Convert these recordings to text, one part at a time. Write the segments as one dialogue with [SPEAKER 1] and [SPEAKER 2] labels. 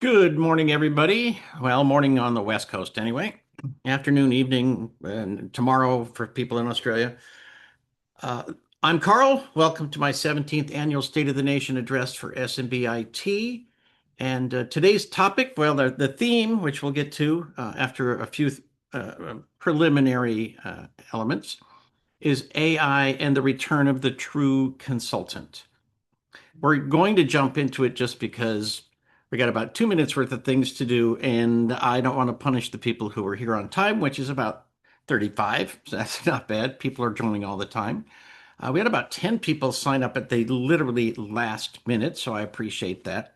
[SPEAKER 1] Good morning, everybody. Well, morning on the West Coast anyway. Afternoon, evening, and tomorrow for people in Australia. Uh, I'm Carl. Welcome to my 17th annual State of the Nation address for SMB IT. And today's topic, well, the theme, which we'll get to after a few preliminary elements, is AI and the return of the true consultant. We're going to jump into it just because we got about 2 minutes worth of things to do, and I don't want to punish the people who are here on time, which is about 35. So that's not bad. People are joining all the time. We had about 10 people sign up at the literally last minute, so I appreciate that.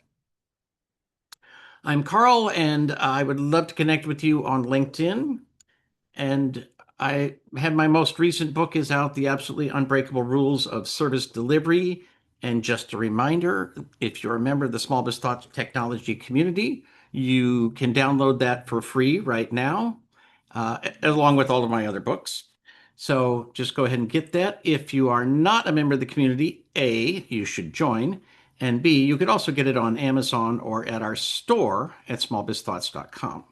[SPEAKER 1] I'm Carl, and I would love to connect with you on LinkedIn. And I have my most recent book is out, The Absolutely Unbreakable Rules of Service Delivery. And just a reminder, if you're a member of the Small Biz Thoughts Technology community, you can download that for free right now, along with all of my other books. So just go ahead and get that. If you are not a member of the community, A, you should join. And B, you could also get it on Amazon or at our store at smallbizthoughts.com.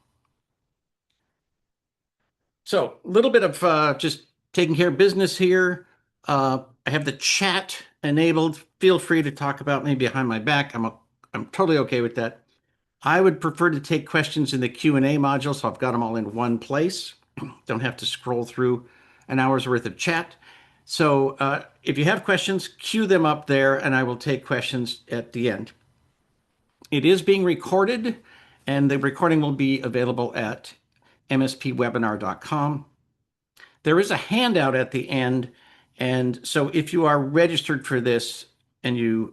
[SPEAKER 1] So a little bit of just taking care of business here. I have the chat enabled. Feel free to talk about me behind my back. I'm totally okay with that. I would prefer to take questions in the Q&A module, so I've got them all in one place. Don't have to scroll through an hour's worth of chat. So if you have questions, queue them up there, and I will take questions at the end. It is being recorded, and the recording will be available at mspwebinar.com. There is a handout at the end. And so if you are registered for this and you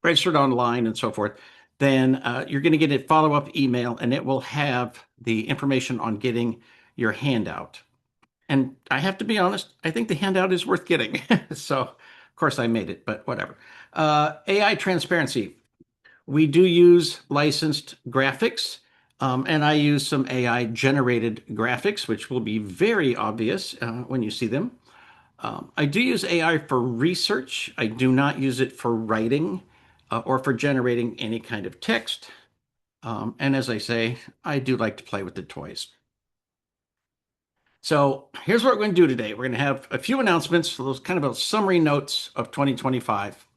[SPEAKER 1] registered online and so forth, then you're going to get a follow-up email and it will have the information on getting your handout. And I have to be honest, I think the handout is worth getting. So, of course, I made it, but whatever. AI transparency. We do use licensed graphics, and I use some AI generated graphics, which will be very obvious when you see them. I do use AI for research. I do not use it for writing or for generating any kind of text. And as I say, I do like to play with the toys. So here's what we're going to do today. We're going to have a few announcements, those kind of summary notes of 2025,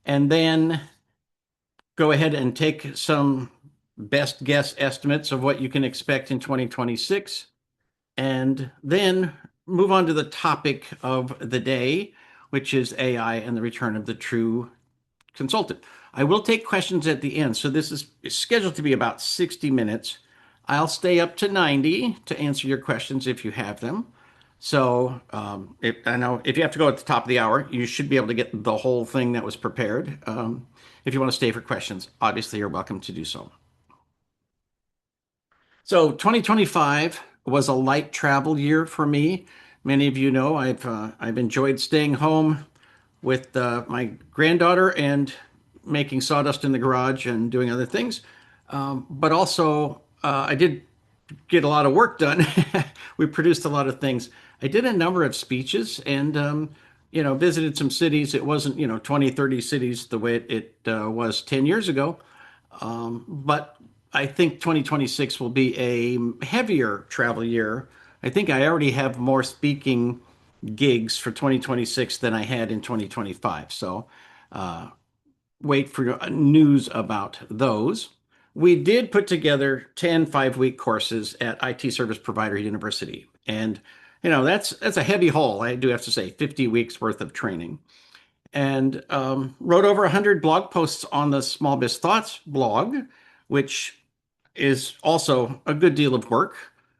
[SPEAKER 1] and then go ahead and take some best guess estimates of what you can expect in 2026, and then move on to the topic of the day, which is AI and the return of the true consultant. I will take questions at the end. So this is scheduled to be about 60 minutes. I'll stay up to 90 to answer your questions if you have them. So I know if you have to go at the top of the hour, you should be able to get the whole thing that was prepared. If you want to stay for questions, obviously you're welcome to do so. So 2025 was a light travel year for me. Many of you know I've enjoyed staying home with my granddaughter and making sawdust in the garage and doing other things. But also, I did get a lot of work done. We produced a lot of things. I did a number of speeches and, visited some cities. It wasn't, 20, 30 cities the way it was 10 years ago. But I think 2026 will be a heavier travel year. I think I already have more speaking gigs for 2026 than I had in 2025. So wait for news about those. We did put together 10 5-week courses at IT Service Provider University. And, that's a heavy haul. I do have to say, 50 weeks worth of training. And wrote over 100 blog posts on the Small Biz Thoughts blog, which is also a good deal of work.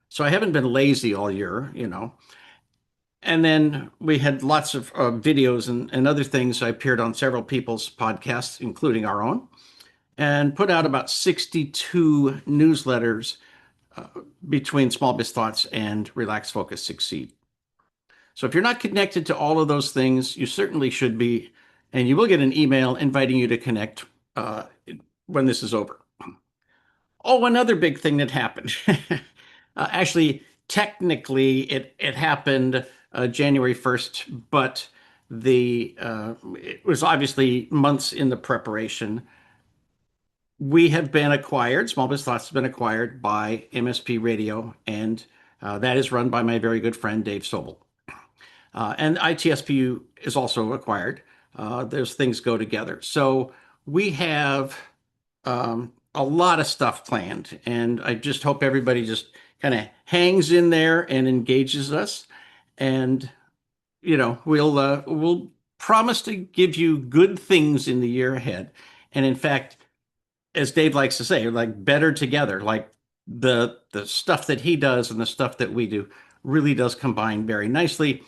[SPEAKER 1] So I haven't been lazy all year. And then we had lots of videos and other things. I appeared on several people's podcasts, including our own, and put out about 62 newsletters between Small Biz Thoughts and Relax, Focus, Succeed. So if you're not connected to all of those things, you certainly should be, and you will get an email inviting you to connect when this is over. Oh, another big thing that happened. Actually, technically, it happened January 1st, but it was obviously months in the preparation. We have been acquired, Small Business Thoughts has been acquired by MSP Radio, and that is run by my very good friend Dave Sobel. And ITSPU is also acquired. Those things go together. So we have a lot of stuff planned, and I just hope everybody just kind of hangs in there and engages us. And we'll promise to give you good things in the year ahead. And in fact, as Dave likes to say, like better together. Like the stuff that he does and the stuff that we do really does combine very nicely.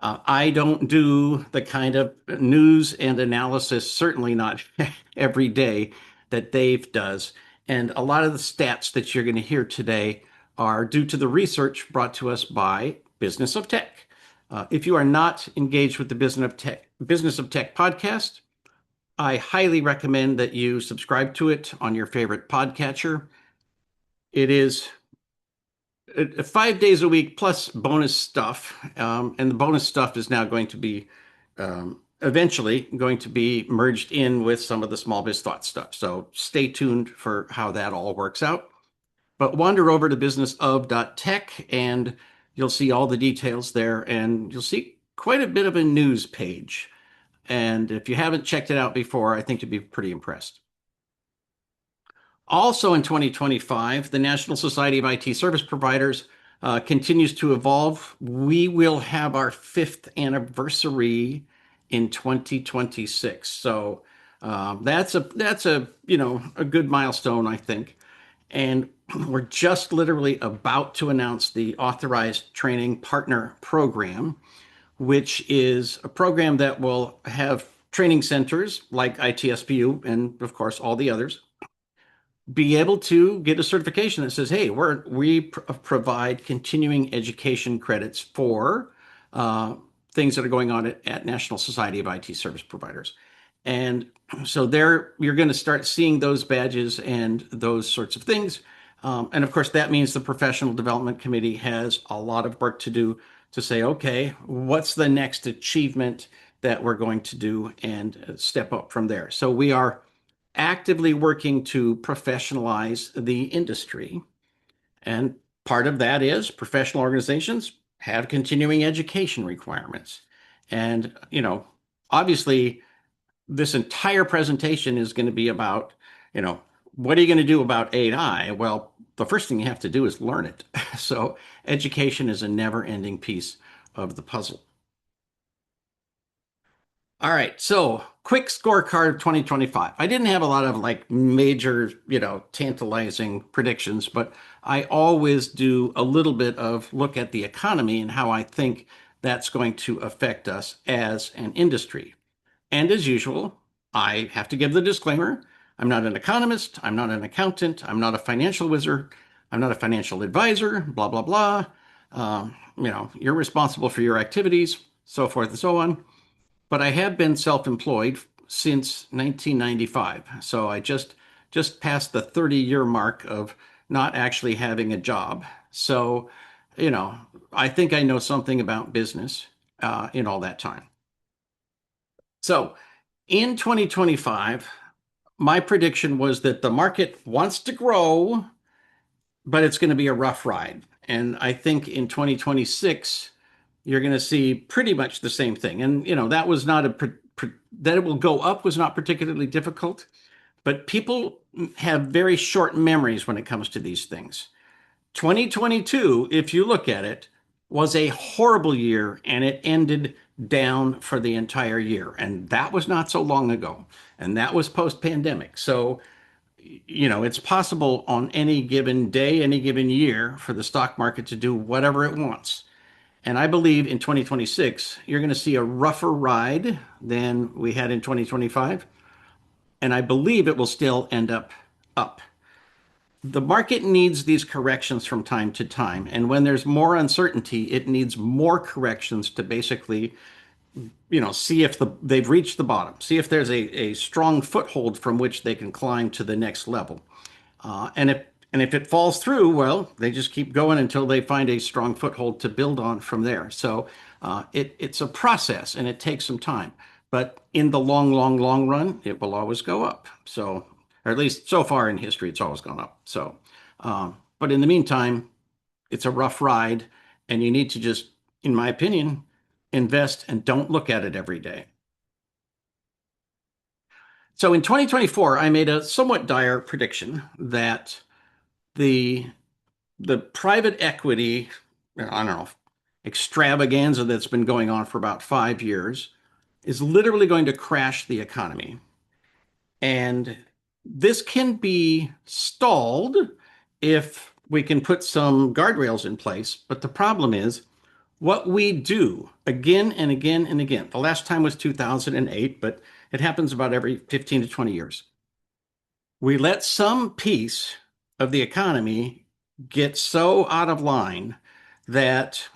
[SPEAKER 1] I don't do the kind of news and analysis, certainly not every day, that Dave does. And a lot of the stats that you're going to hear today are due to the research brought to us by Business of Tech. If you are not engaged with the Business of Tech podcast, I highly recommend that you subscribe to it on your favorite podcatcher. It is 5 days a week plus bonus stuff. And the bonus stuff is now going to be eventually going to be merged in with some of the Small Biz Thought stuff. So stay tuned for how that all works out. But wander over to businessof.tech and you'll see all the details there, and you'll see quite a bit of a news page. And if you haven't checked it out before, I think you'd be pretty impressed. Also in 2025, the National Society of IT Service Providers continues to evolve. We will have our fifth anniversary in 2026. So that's a a good milestone, I think. And we're just literally about to announce the Authorized Training Partner Program, which is a program that will have training centers like ITSPU and, of course, all the others be able to get a certification that says, "Hey, provide continuing education credits for uh, things that are going on at National Society of IT Service Providers." And so there, you're going to start seeing those badges and those sorts of things. And of course, that means the Professional Development Committee has a lot of work to do to say, okay, what's the next achievement that we're going to do and step up from there. So we are actively working to professionalize the industry. And part of that is professional organizations have continuing education requirements. And, obviously, this entire presentation is going to be about, what are you going to do about AI? Well, the first thing you have to do is learn it. So education is a never-ending piece of the puzzle. All right, so quick scorecard of 2025. I didn't have a lot of like major, tantalizing predictions, but I always do a little bit of look at the economy and how I think that's going to affect us as an industry. And as usual, I have to give the disclaimer. I'm not an economist. I'm not an accountant. I'm not a financial wizard. I'm not a financial advisor, blah, blah, blah. You're responsible for your activities, so forth and so on. But I have been self-employed since 1995. So I just passed the 30-year mark of not actually having a job. So, you know, I think I know something about business in all that time. So in 2025, my prediction was that the market wants to grow, but it's going to be a rough ride. And I think in 2026, you're going to see pretty much the same thing. And, that was not that it will go up was not particularly difficult, but people have very short memories when it comes to these things. 2022, if you look at it, was a horrible year and it ended down for the entire year. And that was not so long ago. And that was post pandemic. So, it's possible on any given day, any given year for the stock market to do whatever it wants. And I believe in 2026, you're going to see a rougher ride than we had in 2025. And I believe it will still end up. The market needs these corrections from time to time. And when there's more uncertainty, it needs more corrections to basically, see if they've reached the bottom, see if there's a strong foothold from which they can climb to the next level. And if it falls through, well, they just keep going until they find a strong foothold to build on from there. So it's a process and it takes some time. But in the long, long, long run, it will always go up. So or at least so far in history, it's always gone up. So, but in the meantime, it's a rough ride, and you need to just, in my opinion, invest and don't look at it every day. So in 2024, I made a somewhat dire prediction that the the private equity, I don't know, extravaganza that's been going on for about 5 years is literally going to crash the economy. And this can be stalled if we can put some guardrails in place. But the problem is what we do again and again and again. The last time was 2008, but it happens about every 15 to 20 years. We let some piece of the economy get so out of line that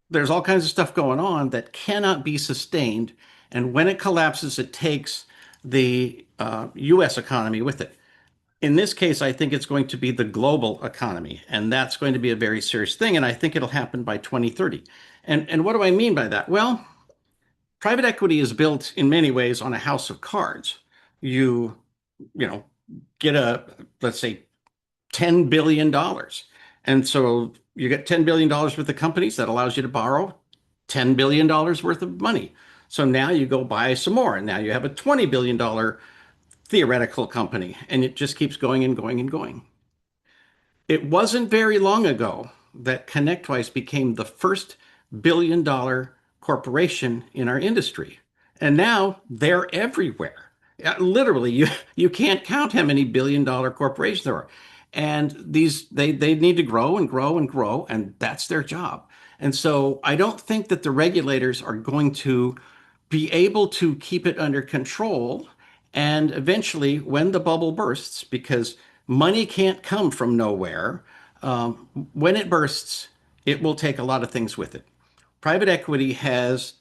[SPEAKER 1] there's all kinds of stuff going on that cannot be sustained. And when it collapses, it takes the US economy with it. In this case, I think it's going to be the global economy, and that's going to be a very serious thing. And I think it'll happen by 2030. And what do I mean by that? Well, private equity is built in many ways on a house of cards. You, you know, get a, let's say, $10 billion. And so you get $10 billion worth of companies that allows you to borrow $10 billion worth of money. So now you go buy some more, and now you have a $20 billion theoretical company, and it just keeps going and going and going. It wasn't very long ago that ConnectWise became the first billion-dollar corporation in our industry. And now they're everywhere. Literally, you can't count how many billion-dollar corporations there are. And they need to grow and grow and grow, and that's their job. And so I don't think that the regulators are going to be able to keep it under control. And eventually, when the bubble bursts, because money can't come from nowhere, when it bursts, it will take a lot of things with it. Private equity has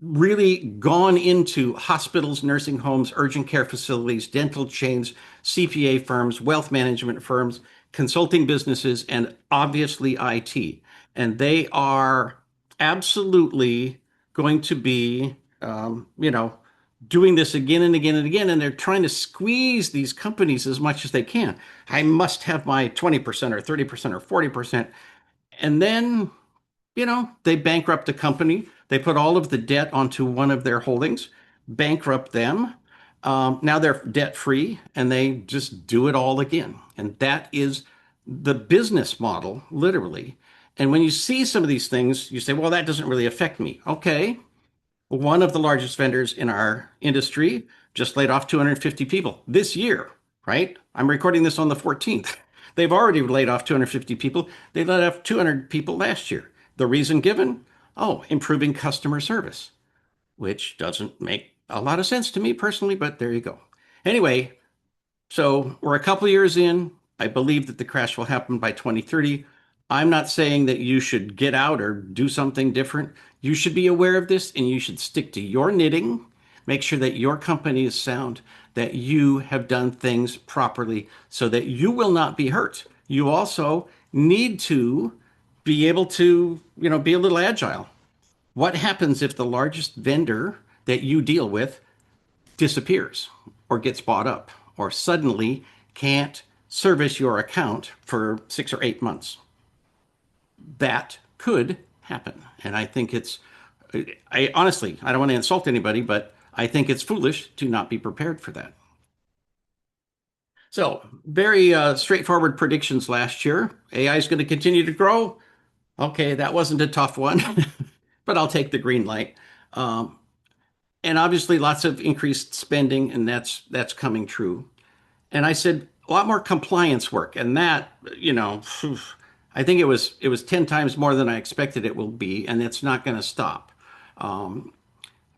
[SPEAKER 1] really gone into hospitals, nursing homes, urgent care facilities, dental chains, CPA firms, wealth management firms, consulting businesses, and obviously IT. And they are absolutely going to be, doing this again and again and again. And they're trying to squeeze these companies as much as they can. I must have my 20% or 30% or 40%. And then they bankrupt a company. They put all of the debt onto one of their holdings, bankrupt them. Now they're debt free and they just do it all again. And that is the business model, literally. And when you see some of these things, you say, well, that doesn't really affect me. Okay. One of the largest vendors in our industry just laid off 250 people this year, right? I'm recording this on the 14th. They've already laid off 250 people. They laid off 200 people last year. The reason given? Oh, improving customer service, which doesn't make a lot of sense to me personally, but there you go. Anyway, so we're a couple years in. I believe that the crash will happen by 2030. I'm not saying that you should get out or do something different. You should be aware of this and you should stick to your knitting. Make sure that your company is sound, that you have done things properly so that you will not be hurt. You also need to be able to, be a little agile. What happens if the largest vendor that you deal with disappears or gets bought up or suddenly can't service your account for 6 or 8 months? That could happen. And I think I honestly, I don't want to insult anybody, but I think it's foolish to not be prepared for that. So, very straightforward predictions last year. AI is going to continue to grow. Okay, that wasn't a tough one, but I'll take the green light. Um, and obviously, lots of increased spending, and that's coming true. And I said a lot more compliance work, and that, I think it was 10 times more than I expected it will be, and it's not going to stop. Um,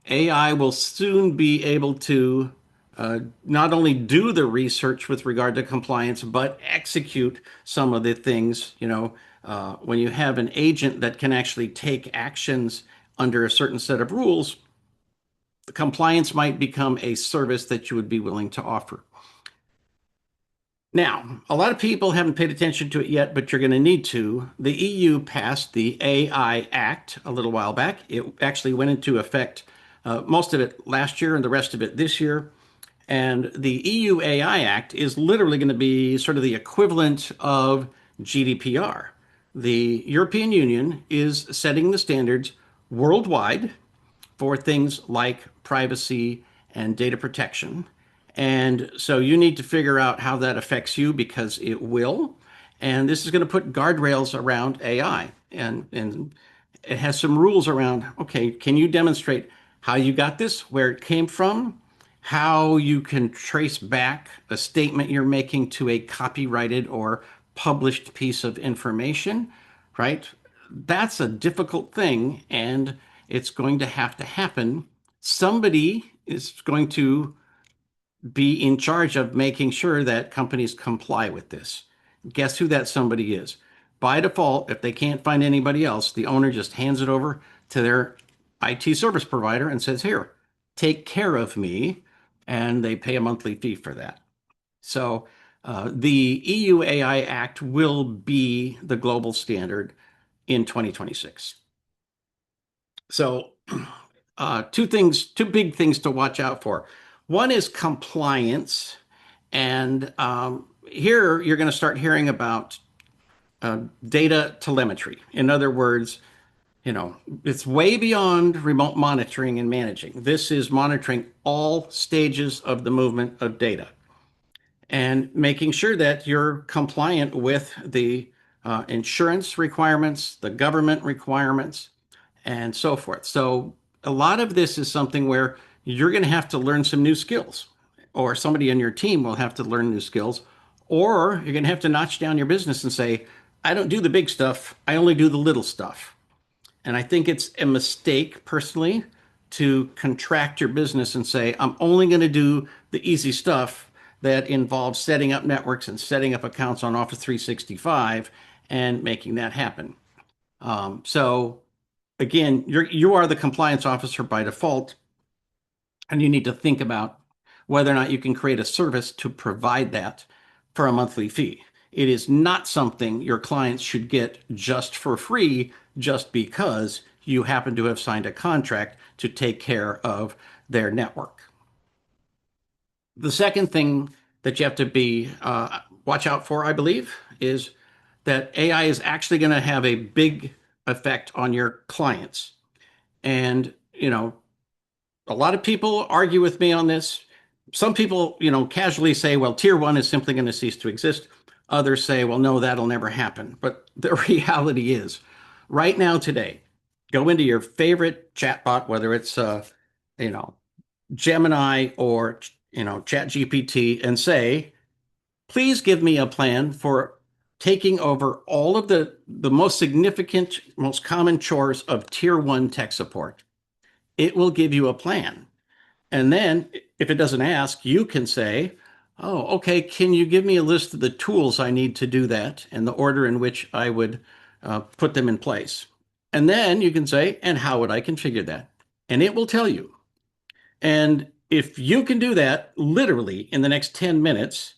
[SPEAKER 1] AI will soon be able to not only do the research with regard to compliance, but execute some of the things. When you have an agent that can actually take actions under a certain set of rules, the compliance might become a service that you would be willing to offer. Now, a lot of people haven't paid attention to it yet, but you're going to need to. The EU passed the AI Act a little while back. It actually went into effect, most of it last year and the rest of it this year. And the EU AI Act is literally going to be sort of the equivalent of GDPR. The European Union is setting the standards worldwide for things like privacy and data protection. And so you need to figure out how that affects you because it will. And this is going to put guardrails around AI. And it has some rules around, okay, can you demonstrate how you got this, where it came from, how you can trace back a statement you're making to a copyrighted or published piece of information, right? That's a difficult thing, and it's going to have to happen. Somebody is going to be in charge of making sure that companies comply with this. Guess who that somebody is? By default, if they can't find anybody else, the owner just hands it over to their IT service provider and says, here, take care of me. And they pay a monthly fee for that. So the EU AI Act will be the global standard in 2026. So two big things to watch out for. One is compliance, and here you're going to start hearing about data telemetry. In other words, it's way beyond remote monitoring and managing. This is monitoring all stages of the movement of data and making sure that you're compliant with the insurance requirements, the government requirements, and so forth. So a lot of this is something where you're going to have to learn some new skills, or somebody in your team will have to learn new skills, or you're going to have to notch down your business and say, I don't do the big stuff, I only do the little stuff. And I think it's a mistake personally to contract your business and say, I'm only going to do the easy stuff that involves setting up networks and setting up accounts on Office 365 and making that happen. So again, you are the compliance officer by default, and you need to think about whether or not you can create a service to provide that for a monthly fee. It is not something your clients should get just for free, just because you happen to have signed a contract to take care of their network. The second thing that you have to be watch out for, I believe, is that AI is actually going to have a big effect on your clients. And, a lot of people argue with me on this. Some people, casually say, well, tier one is simply going to cease to exist. Others say, well, no, that'll never happen. But the reality is, right now, today, go into your favorite chatbot, whether it's, Gemini or, Chat GPT, and say, please give me a plan for taking over all of the most significant, most common chores of tier one tech support. It will give you a plan. And then if it doesn't ask, you can say, oh, okay, can you give me a list of the tools I need to do that and the order in which I would put them in place? And then you can say, and how would I configure that? And it will tell you. And if you can do that literally in the next 10 minutes,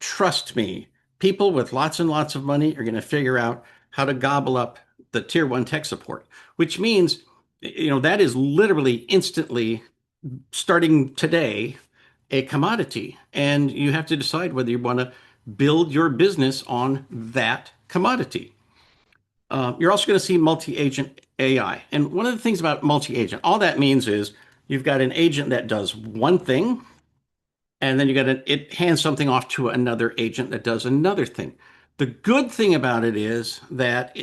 [SPEAKER 1] trust me, people with lots and lots of money are going to figure out how to gobble up the tier one tech support, which means, that is literally instantly, starting today, a commodity. And you have to decide whether you want to build your business on that commodity. You're also going to see multi-agent AI. And one of the things about multi-agent, all that means is you've got an agent that does one thing, and then it hands something off to another agent that does another thing. The good thing about it is that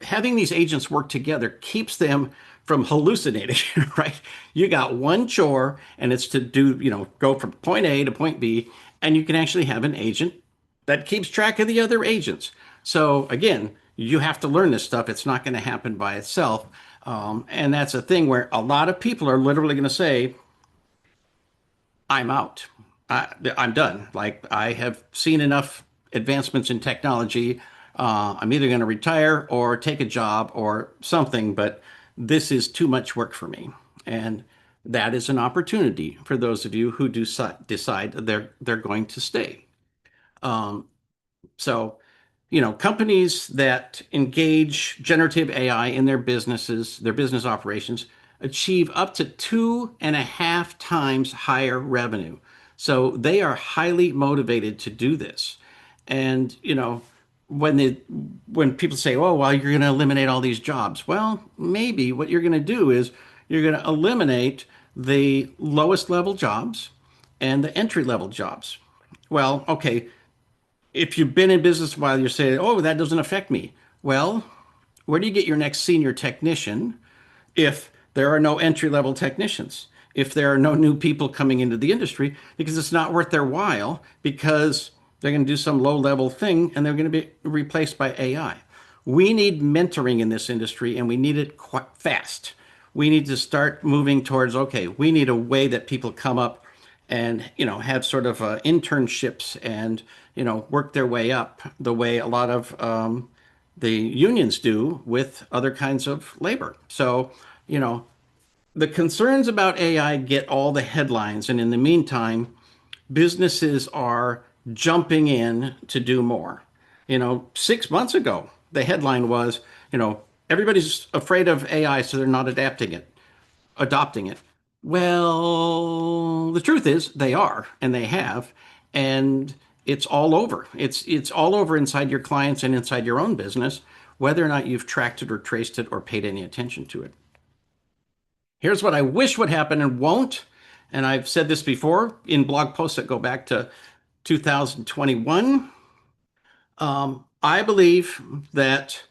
[SPEAKER 1] having these agents work together keeps them from hallucinating, right? You got one chore and it's to do, go from point A to point B, and you can actually have an agent that keeps track of the other agents. So again, you have to learn this stuff. It's not going to happen by itself. And that's a thing where a lot of people are literally going to say, I'm out. I'm done. Like, I have seen enough advancements in technology. I'm either going to retire or take a job or something, but this is too much work for me. And that is an opportunity for those of you who do decide they're going to stay. So, companies that engage generative AI in their businesses, their business operations, achieve up to 2.5 times higher revenue. So they are highly motivated to do this. And, when they when people say, "Oh, well, you're going to eliminate all these jobs." Well, maybe what you're going to do is you're going to eliminate the lowest level jobs and the entry level jobs. Well, okay, if you've been in business a while, you're saying, "Oh, that doesn't affect me." Well, where do you get your next senior technician if there are no entry level technicians, if there are no new people coming into the industry, because it's not worth their while, because they're going to do some low level thing and they're going to be replaced by AI. We need mentoring in this industry and we need it quite fast. We need to start moving towards, okay, we need a way that people come up and, have sort of internships and, work their way up the way a lot of the unions do with other kinds of labor. So, you know, the concerns about AI get all the headlines, and in the meantime, businesses are jumping in to do more. 6 months ago, the headline was, everybody's afraid of AI, so they're not adopting it. Well, the truth is they are, and they have, and it's all over. It's all over inside your clients and inside your own business, whether or not you've tracked it or traced it or paid any attention to it. Here's what I wish would happen and won't. And I've said this before in blog posts that go back to 2021. I believe that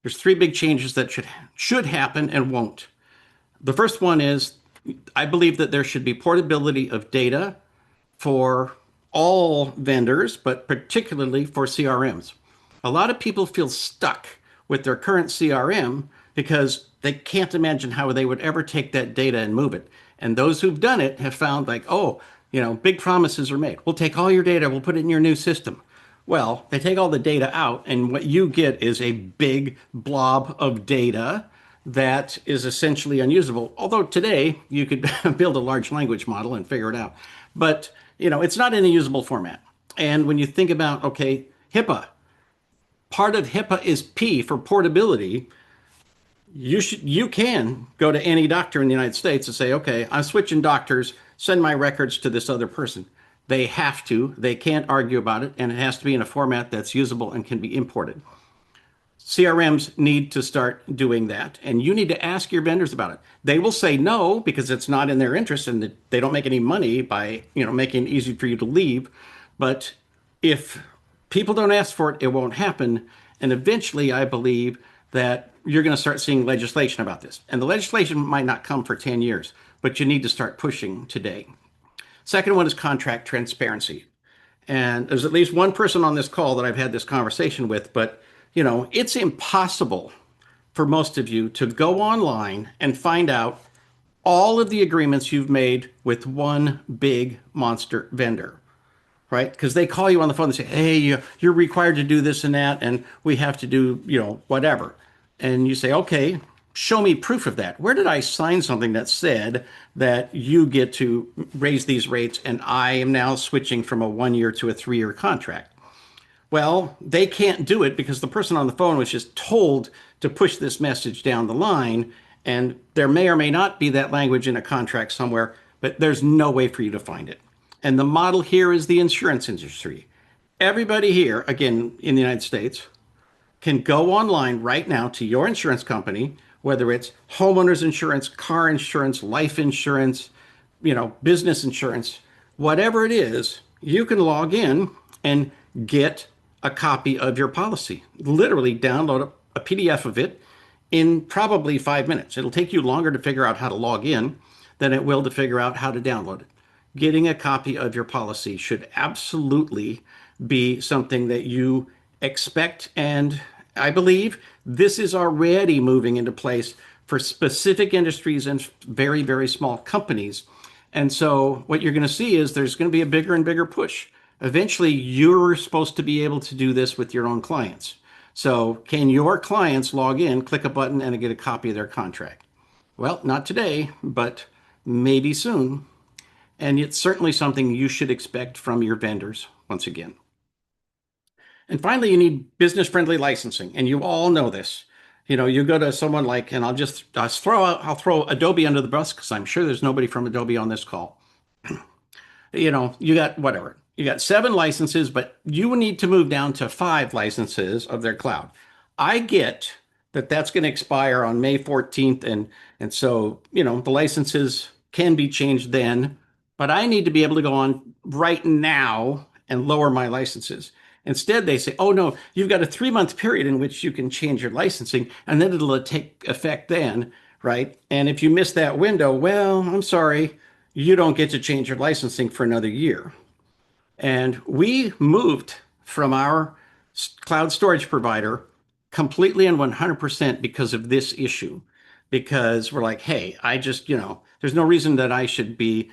[SPEAKER 1] there's three big changes that should happen and won't. The first one is I believe that there should be portability of data for all vendors, but particularly for CRMs. A lot of people feel stuck with their current CRM because they can't imagine how they would ever take that data and move it. And those who've done it have found like, oh, big promises are made. We'll take all your data, we'll put it in your new system. Well, they take all the data out, and what you get is a big blob of data that is essentially unusable. Although today you could build a large language model and figure it out. But, it's not in a usable format. And when you think about, okay, HIPAA, part of HIPAA is P for portability. You can go to any doctor in the United States and say, okay, I'm switching doctors, send my records to this other person. They have to, they can't argue about it, and it has to be in a format that's usable and can be imported. CRMs need to start doing that, and you need to ask your vendors about it. They will say no because it's not in their interest and they don't make any money by, making it easy for you to leave. But if people don't ask for it, it won't happen. And eventually, I believe that you're going to start seeing legislation about this. And the legislation might not come for 10 years, but you need to start pushing today. Second one is contract transparency. And there's at least one person on this call that I've had this conversation with, but it's impossible for most of you to go online and find out all of the agreements you've made with one big monster vendor, right? Because they call you on the phone and say, hey, you're required to do this and that, and we have to do, whatever. And you say, okay, show me proof of that. Where did I sign something that said that you get to raise these rates and I am now switching from a 1 year to a 3 year contract? Well, they can't do it because the person on the phone was just told to push this message down the line. And there may or may not be that language in a contract somewhere, but there's no way for you to find it. And the model here is the insurance industry. Everybody here, again, in the United States, can go online right now to your insurance company, whether it's homeowners insurance, car insurance, life insurance, business insurance, whatever it is, you can log in and get a copy of your policy. Literally download a PDF of it in probably 5 minutes. It'll take you longer to figure out how to log in than it will to figure out how to download it. Getting a copy of your policy should absolutely be something that you expect, and I believe this is already moving into place for specific industries and very, very small companies. And so what you're going to see is there's going to be a bigger and bigger push. Eventually, you're supposed to be able to do this with your own clients. So can your clients log in, click a button, and get a copy of their contract? Well, not today, but maybe soon. And it's certainly something you should expect from your vendors once again. And finally, you need business-friendly licensing, and you all know this. You go to someone like, and I'll throw Adobe under the bus because I'm sure there's nobody from Adobe on this call. You got whatever. You got 7 licenses, but you need to move down to 5 licenses of their cloud. I get that that's going to expire on May 14th, and so, the licenses can be changed then, but I need to be able to go on right now and lower my licenses. Instead, they say, oh no, you've got a 3-month period in which you can change your licensing, and then it'll take effect then, right? And if you miss that window, well, I'm sorry, you don't get to change your licensing for another year. And we moved from our cloud storage provider completely and 100% because of this issue. Because we're like, hey, there's no reason that I should be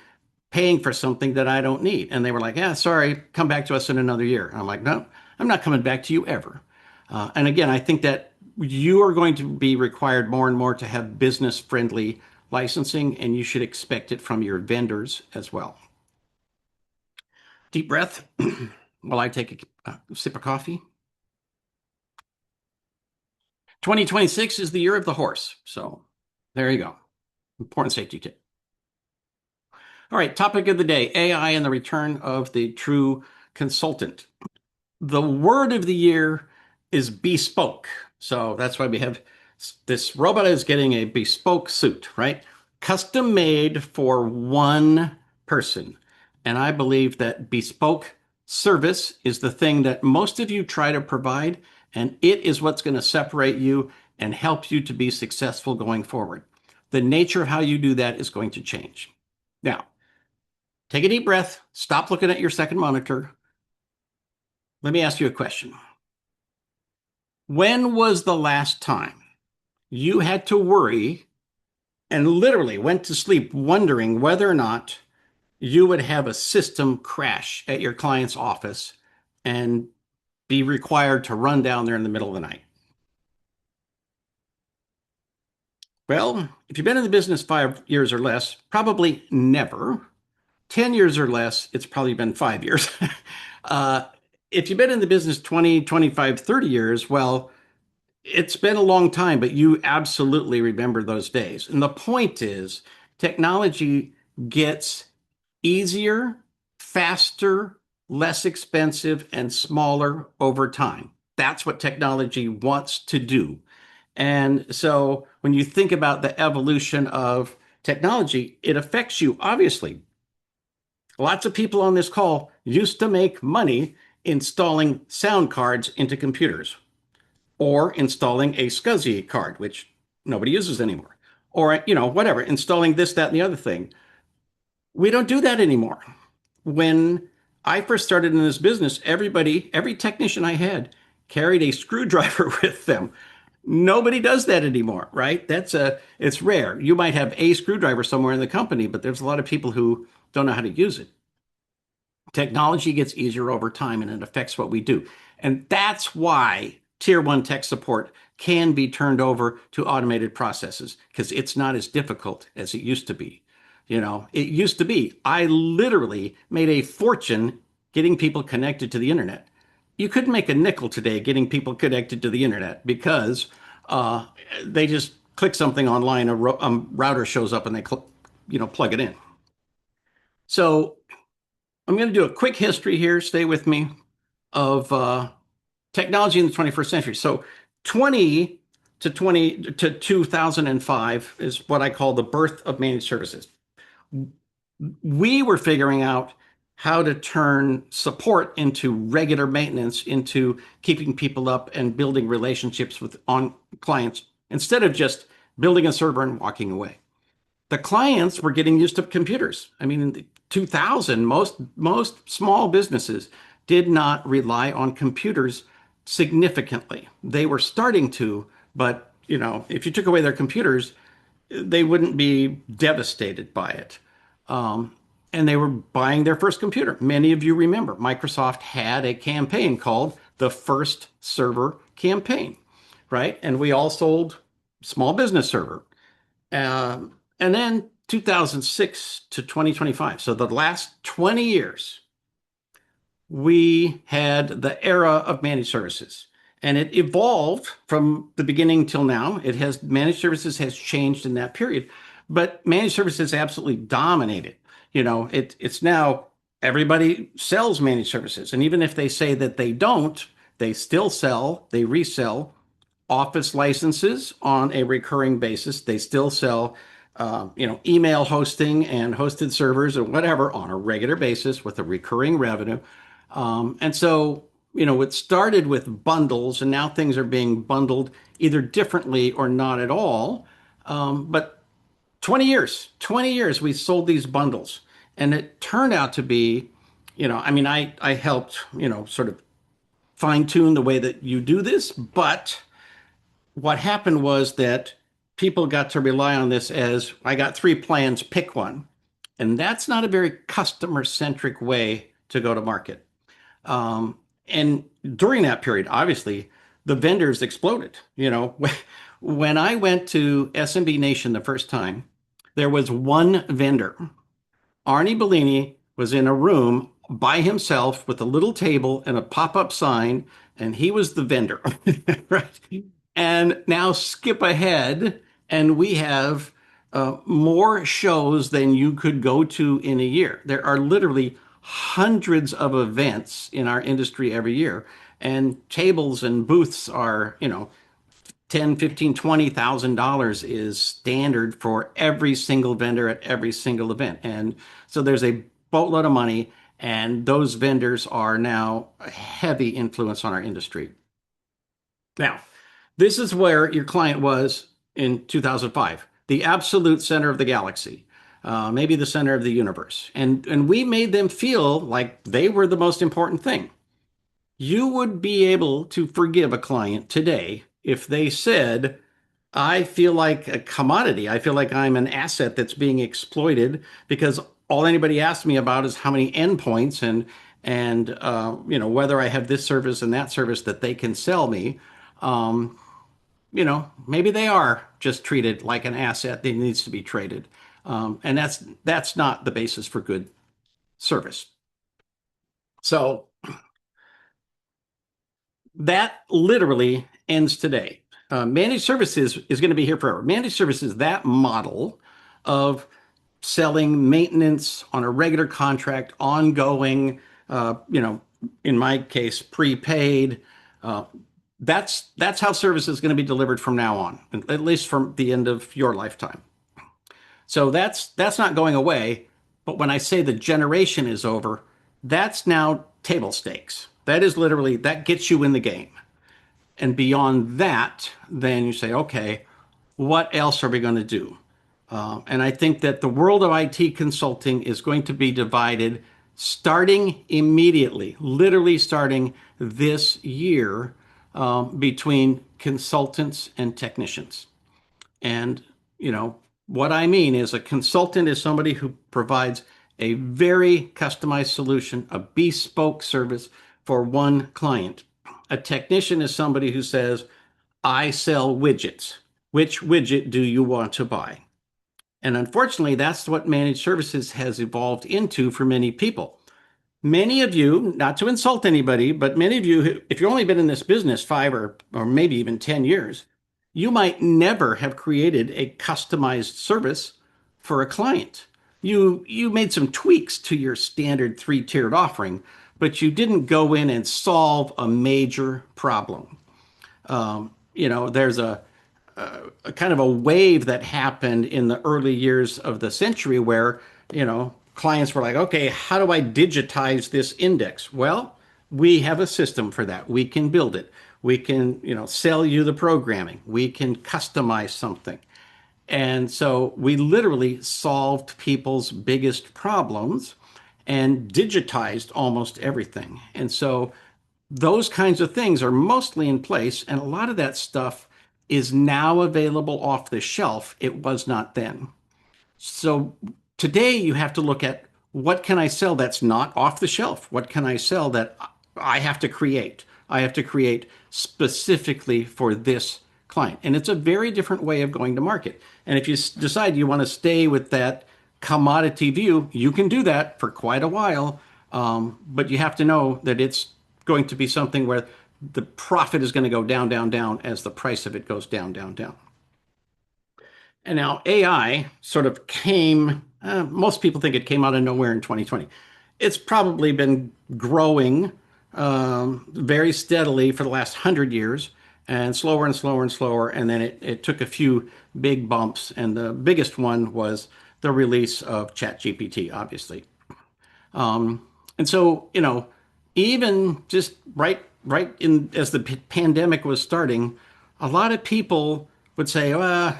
[SPEAKER 1] paying for something that I don't need. And they were like, yeah, sorry, come back to us in another year. And I'm like, no, I'm not coming back to you ever. And again, I think that you are going to be required more and more to have business friendly licensing, and you should expect it from your vendors as well. Deep breath while I take a sip of coffee. 2026 is the year of the horse. So there you go. Important safety tip. All right, topic of the day, AI and the return of the true consultant. The word of the year is bespoke. So that's why we have this robot is getting a bespoke suit, right? Custom made for one person. And I believe that bespoke service is the thing that most of you try to provide, and it is what's going to separate you and help you to be successful going forward. The nature of how you do that is going to change. Now, take a deep breath, stop looking at your second monitor. Let me ask you a question. When was the last time you had to worry and literally went to sleep wondering whether or not you would have a system crash at your client's office and be required to run down there in the middle of the night? Well, if you've been in the business 5 years or less, probably never. 10 years or less, it's probably been 5 years. If you've been in the business 20, 25, 30 years, well, it's been a long time, but you absolutely remember those days. And the point is, technology gets easier, faster, less expensive, and smaller over time. That's what technology wants to do. And so when you think about the evolution of technology, it affects you, obviously. Lots of people on this call used to make money installing sound cards into computers or installing a SCSI card, which nobody uses anymore, or, whatever, installing this, that, and the other thing. We don't do that anymore. When I first started in this business, every technician I had carried a screwdriver with them. Nobody does that anymore, right? It's rare. You might have a screwdriver somewhere in the company, but there's a lot of people who don't know how to use it. Technology gets easier over time and it affects what we do. And that's why tier 1 tech support can be turned over to automated processes, because it's not as difficult as it used to be. It used to be, I literally made a fortune getting people connected to the internet. You couldn't make a nickel today getting people connected to the internet because they just click something online, a router shows up and they plug it in. So I'm going to do a quick history here, stay with me, of technology in the 21st century. So 2005 is what I call the birth of managed services. We were figuring out how to turn support into regular maintenance, into keeping people up and building relationships with clients, instead of just building a server and walking away. The clients were getting used to computers. I mean, in 2000, most small businesses did not rely on computers significantly. They were starting to, but if you took away their computers, they wouldn't be devastated by it. And they were buying their first computer. Many of you remember Microsoft had a campaign called the First Server Campaign, right? And we all sold small business server. And then 2006 to 2025, so the last 20 years, we had the era of managed services. And it evolved from the beginning till now. Managed services has changed in that period, but managed services absolutely dominated. It's now everybody sells managed services. And even if they say that they don't, they still sell, they resell office licenses on a recurring basis. They still sell, email hosting and hosted servers or whatever on a regular basis with a recurring revenue. And so, it started with bundles, and now things are being bundled either differently or not at all. But 20 years we sold these bundles, and it turned out to be, I helped, sort of fine tune the way that you do this, but what happened was that people got to rely on this as I got three plans, pick one. And that's not a very customer centric way to go to market. And during that period, obviously, the vendors exploded. When I went to SMB Nation the first time, there was one vendor. Arnie Bellini was in a room by himself with a little table and a pop-up sign, and he was the vendor, right? And now skip ahead, and we have more shows than you could go to in a year. There are literally hundreds of events in our industry every year, and tables and booths are, 10, 15, $20,000 is standard for every single vendor at every single event. And so there's a boatload of money, and those vendors are now a heavy influence on our industry. Now, this is where your client was in 2005, the absolute center of the galaxy, maybe the center of the universe. And we made them feel like they were the most important thing. You would be able to forgive a client today if they said, I feel like a commodity. I feel like I'm an asset that's being exploited because all anybody asks me about is how many endpoints and whether I have this service and that service that they can sell me. Maybe they are just treated like an asset that needs to be traded. And that's not the basis for good service. So that literally ends today. Managed services is going to be here forever. Managed services, that model of selling maintenance on a regular contract, ongoing, in my case, prepaid. That's how service is going to be delivered from now on, at least from the end of your lifetime. So that's not going away. But when I say the generation is over, that's now table stakes. That is literally, that gets you in the game. And beyond that, then you say, okay, what else are we going to do? And I think that the world of IT consulting is going to be divided starting immediately, literally starting this year, between consultants and technicians. And, what I mean is a consultant is somebody who provides a very customized solution, a bespoke service for one client. A technician is somebody who says, I sell widgets. Which widget do you want to buy? And unfortunately, that's what managed services has evolved into for many people. Many of you, not to insult anybody, but many of you, if you've only been in this business 5 or maybe even 10 years, you might never have created a customized service for a client. You made some tweaks to your standard three-tiered offering, but you didn't go in and solve a major problem. There's a kind of a wave that happened in the early years of the century where, clients were like, okay, how do I digitize this index? Well, we have a system for that. We can build it. We can, sell you the programming. We can customize something. And so we literally solved people's biggest problems and digitized almost everything. And so those kinds of things are mostly in place. And a lot of that stuff is now available off the shelf. It was not then. So today you have to look at what can I sell that's not off the shelf? What can I sell that I have to create? I have to create specifically for this client. And it's a very different way of going to market. And if you decide you want to stay with that commodity view, you can do that for quite a while. But you have to know that it's going to be something where the profit is going to go down, down, down as the price of it goes down, down, down. And now AI sort of came, most people think it came out of nowhere in 2020. it's probably been growing very steadily for the last 100 years and slower and slower and slower. And then it took a few big bumps. And the biggest one was the release of ChatGPT, obviously. And so, even just right in as the pandemic was starting, a lot of people would say, well,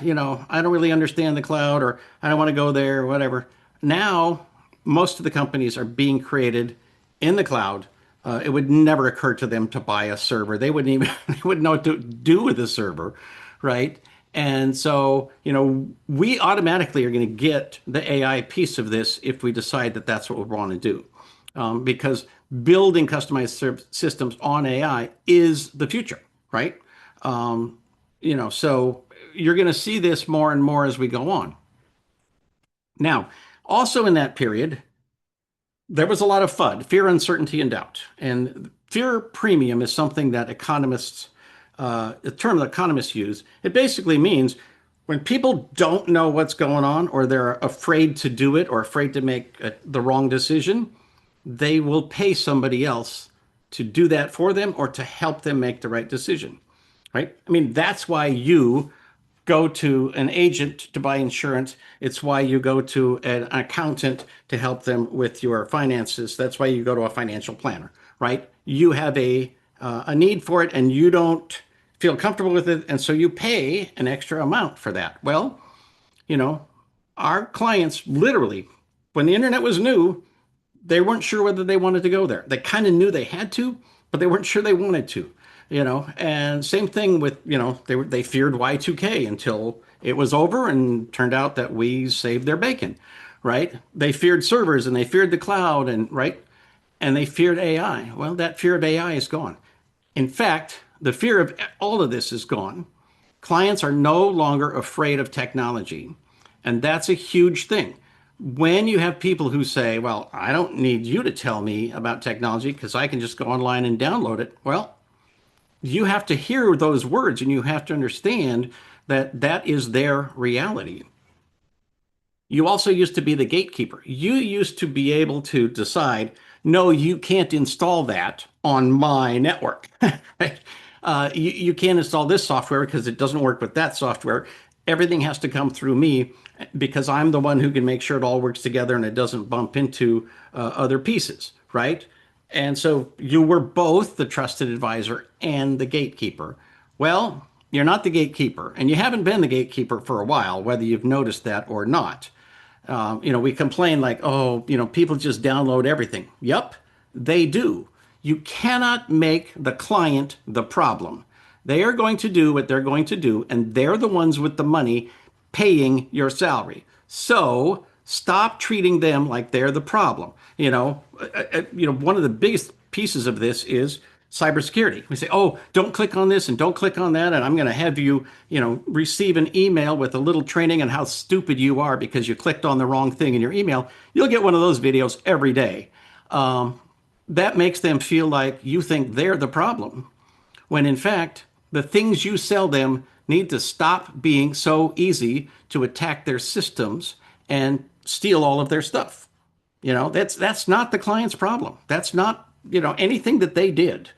[SPEAKER 1] I don't really understand the cloud or I don't want to go there or whatever. Now, most of the companies are being created in the cloud. It would never occur to them to buy a server. They wouldn't even they wouldn't know what to do with a server, right? And so, we automatically are going to get the AI piece of this if we decide that that's what we want to do. Because building customized systems on AI is the future, right? So you're going to see this more and more as we go on. Now, also in that period, there was a lot of FUD, fear, uncertainty, and doubt. And fear premium is something that a term that economists use. It basically means when people don't know what's going on or they're afraid to do it or afraid to make the wrong decision, they will pay somebody else to do that for them or to help them make the right decision, right? I mean, that's why you go to an agent to buy insurance. It's why you go to an accountant to help them with your finances. That's why you go to a financial planner, right? You have a need for it and you don't feel comfortable with it, and so you pay an extra amount for that. Well, you know, our clients literally, when the internet was new, they weren't sure whether they wanted to go there. They kind of knew they had to, but they weren't sure they wanted to, And same thing with, they feared Y2K until it was over and turned out that we saved their bacon, right? They feared servers and they feared the cloud and right, and they feared AI. Well, that fear of AI is gone. In fact, the fear of all of this is gone. Clients are no longer afraid of technology, and that's a huge thing. When you have people who say, well, I don't need you to tell me about technology because I can just go online and download it. Well, you have to hear those words and you have to understand that that is their reality. You also used to be the gatekeeper. You used to be able to decide, no, you can't install that on my network. Right? You can't install this software because it doesn't work with that software. Everything has to come through me because I'm the one who can make sure it all works together and it doesn't bump into other pieces, right? And so you were both the trusted advisor and the gatekeeper. Well, you're not the gatekeeper, and you haven't been the gatekeeper for a while, whether you've noticed that or not. We complain like, oh, people just download everything. Yep, they do. You cannot make the client the problem. They are going to do what they're going to do, and they're the ones with the money paying your salary. So stop treating them like they're the problem. One of the biggest pieces of this is cybersecurity. We say, oh, don't click on this and don't click on that, and I'm going to have you, receive an email with a little training on how stupid you are because you clicked on the wrong thing in your email. You'll get one of those videos every day. That makes them feel like you think they're the problem, when in fact, the things you sell them need to stop being so easy to attack their systems and steal all of their stuff. That's not the client's problem. That's not, anything that they did.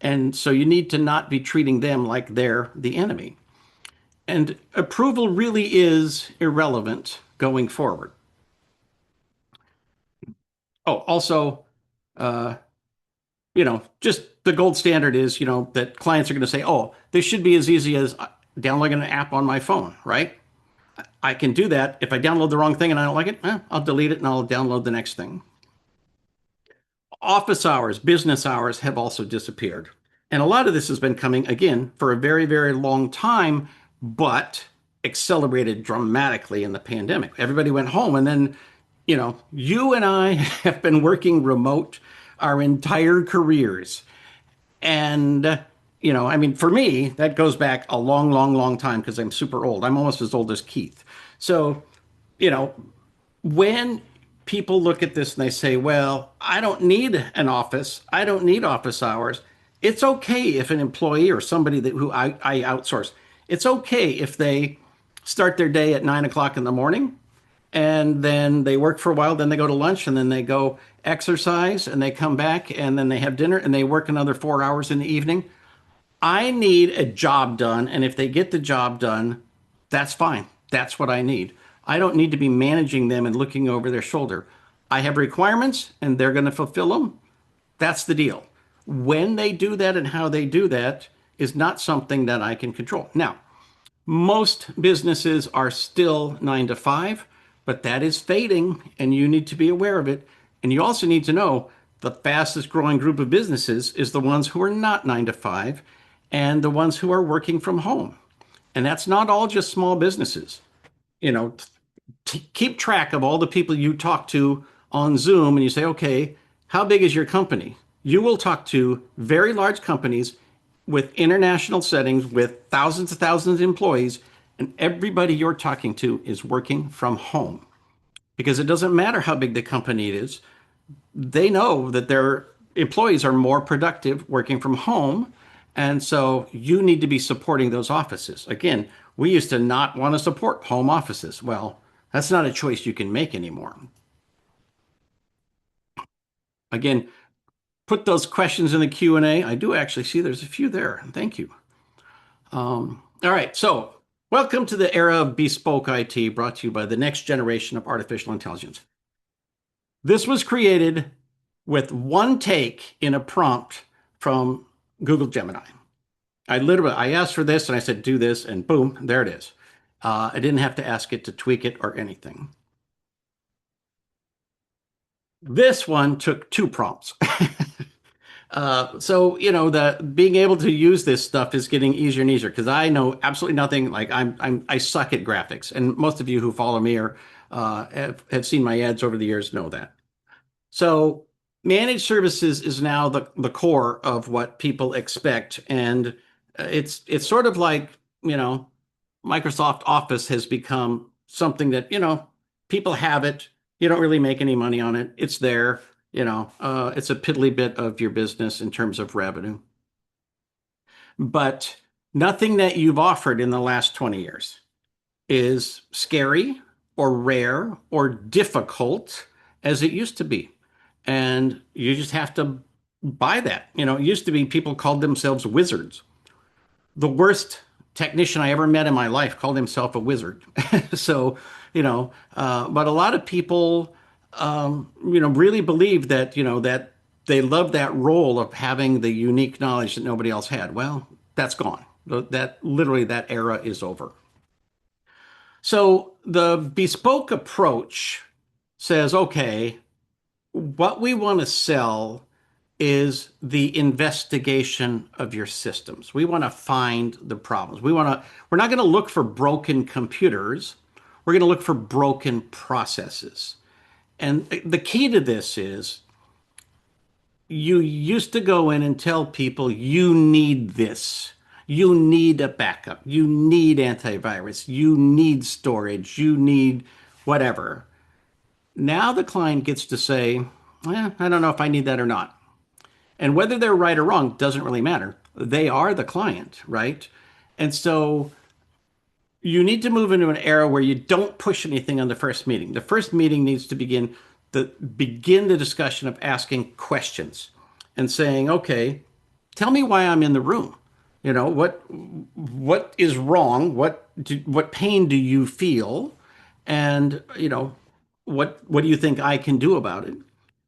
[SPEAKER 1] And so you need to not be treating them like they're the enemy. And approval really is irrelevant going forward. Oh, also, uh, just the gold standard is, that clients are going to say, oh, this should be as easy as downloading an app on my phone, right? I can do that. If I download the wrong thing and I don't like it, I'll delete it and I'll download the next thing. Office hours, business hours have also disappeared. And a lot of this has been coming, again, for a very, very long time, but accelerated dramatically in the pandemic. Everybody went home, and then, you and I have been working remote our entire careers. And, for me, that goes back a long, long, long time because I'm super old. I'm almost as old as Keith. So, you know, when people look at this and they say, well, I don't need an office, I don't need office hours. It's okay if an employee or somebody who I outsource, it's okay if they start their day at 9 o'clock in the morning and then they work for a while, then they go to lunch, and then they go exercise, and they come back, and then they have dinner, and they work another 4 hours in the evening. I need a job done, and if they get the job done, that's fine. That's what I need. I don't need to be managing them and looking over their shoulder. I have requirements, and they're going to fulfill them. That's the deal. When they do that and how they do that is not something that I can control. Now, most businesses are still 9 to 5, but that is fading, and you need to be aware of it. And you also need to know the fastest growing group of businesses is the ones who are not 9 to 5 and the ones who are working from home. And that's not all just small businesses. You know, keep track of all the people you talk to on Zoom and you say, okay, how big is your company? You will talk to very large companies with international settings with thousands of employees, and everybody you're talking to is working from home because it doesn't matter how big the company is. They know that their employees are more productive working from home. And so you need to be supporting those offices. Again, we used to not want to support home offices. Well, that's not a choice you can make anymore. Again, put those questions in the Q&A. I do actually see there's a few there. Thank you. All right, so welcome to the era of bespoke IT brought to you by the next generation of artificial intelligence. This was created with one take in a prompt from Google Gemini. I asked for this and I said, do this, and boom, there it is. I didn't have to ask it to tweak it or anything. This one took two prompts. So the being able to use this stuff is getting easier and easier because I know absolutely nothing. Like I suck at graphics, and most of you who follow me or have seen my ads over the years know that. So managed services is now the core of what people expect, and it's sort of like Microsoft Office has become something that people have it. You don't really make any money on it. It's there. It's a piddly bit of your business in terms of revenue, but nothing that you've offered in the last 20 years is scary or rare or difficult as it used to be. And you just have to buy that. It used to be people called themselves wizards. The worst technician I ever met in my life called himself a wizard. So, but a lot of people, really believe that, that they love that role of having the unique knowledge that nobody else had. Well, that's gone. That era is over. So the bespoke approach says, okay, what we want to sell is the investigation of your systems. We want to find the problems. We're not going to look for broken computers. We're going to look for broken processes. And the key to this is you used to go in and tell people you need this. You need a backup. You need antivirus. You need storage. You need whatever. Now the client gets to say, I don't know if I need that or not. And whether they're right or wrong doesn't really matter. They are the client, right? And so you need to move into an era where you don't push anything on the first meeting. The first meeting needs to begin the discussion of asking questions and saying, okay, tell me why I'm in the room. What is wrong? What pain do you feel? And what do you think I can do about it?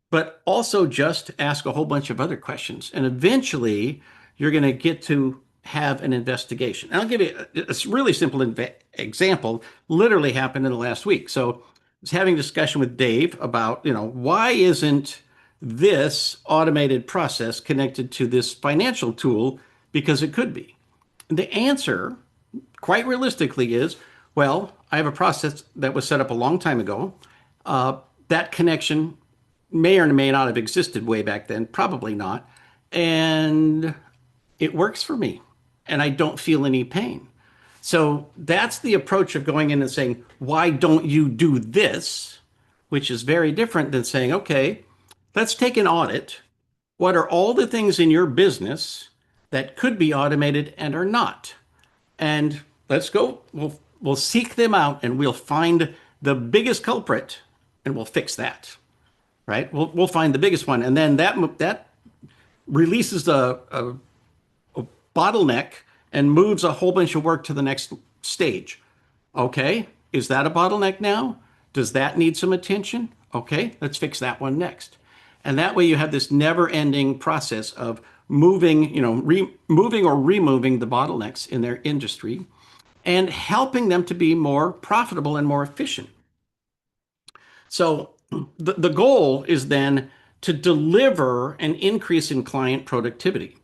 [SPEAKER 1] But also just ask a whole bunch of other questions. And eventually you're going to get to have an investigation. And I'll give you a really simple example, literally happened in the last week. So I was having a discussion with Dave about, why isn't this automated process connected to this financial tool? Because it could be. And the answer, quite realistically, is, well, I have a process that was set up a long time ago. That connection may or may not have existed way back then, probably not. And it works for me, and I don't feel any pain. So that's the approach of going in and saying, why don't you do this? Which is very different than saying, okay, let's take an audit. What are all the things in your business that could be automated and are not? And let's go, we'll seek them out and we'll find the biggest culprit and we'll fix that, right? We'll find the biggest one. And then that releases a bottleneck and moves a whole bunch of work to the next stage. Okay, is that a bottleneck now? Does that need some attention? Okay, let's fix that one next. And that way you have this never-ending process of moving, moving or removing the bottlenecks in their industry and helping them to be more profitable and more efficient. So the goal is then to deliver an increase in client productivity.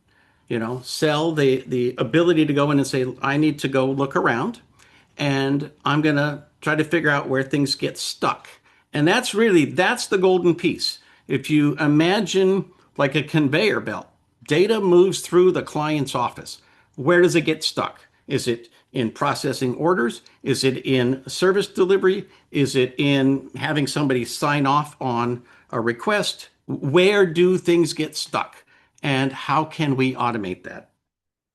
[SPEAKER 1] Sell the ability to go in and say, I need to go look around and I'm going to try to figure out where things get stuck. And that's the golden piece. If you imagine like a conveyor belt, data moves through the client's office. Where does it get stuck? Is it in processing orders? Is it in service delivery? Is it in having somebody sign off on a request? Where do things get stuck? And how can we automate that?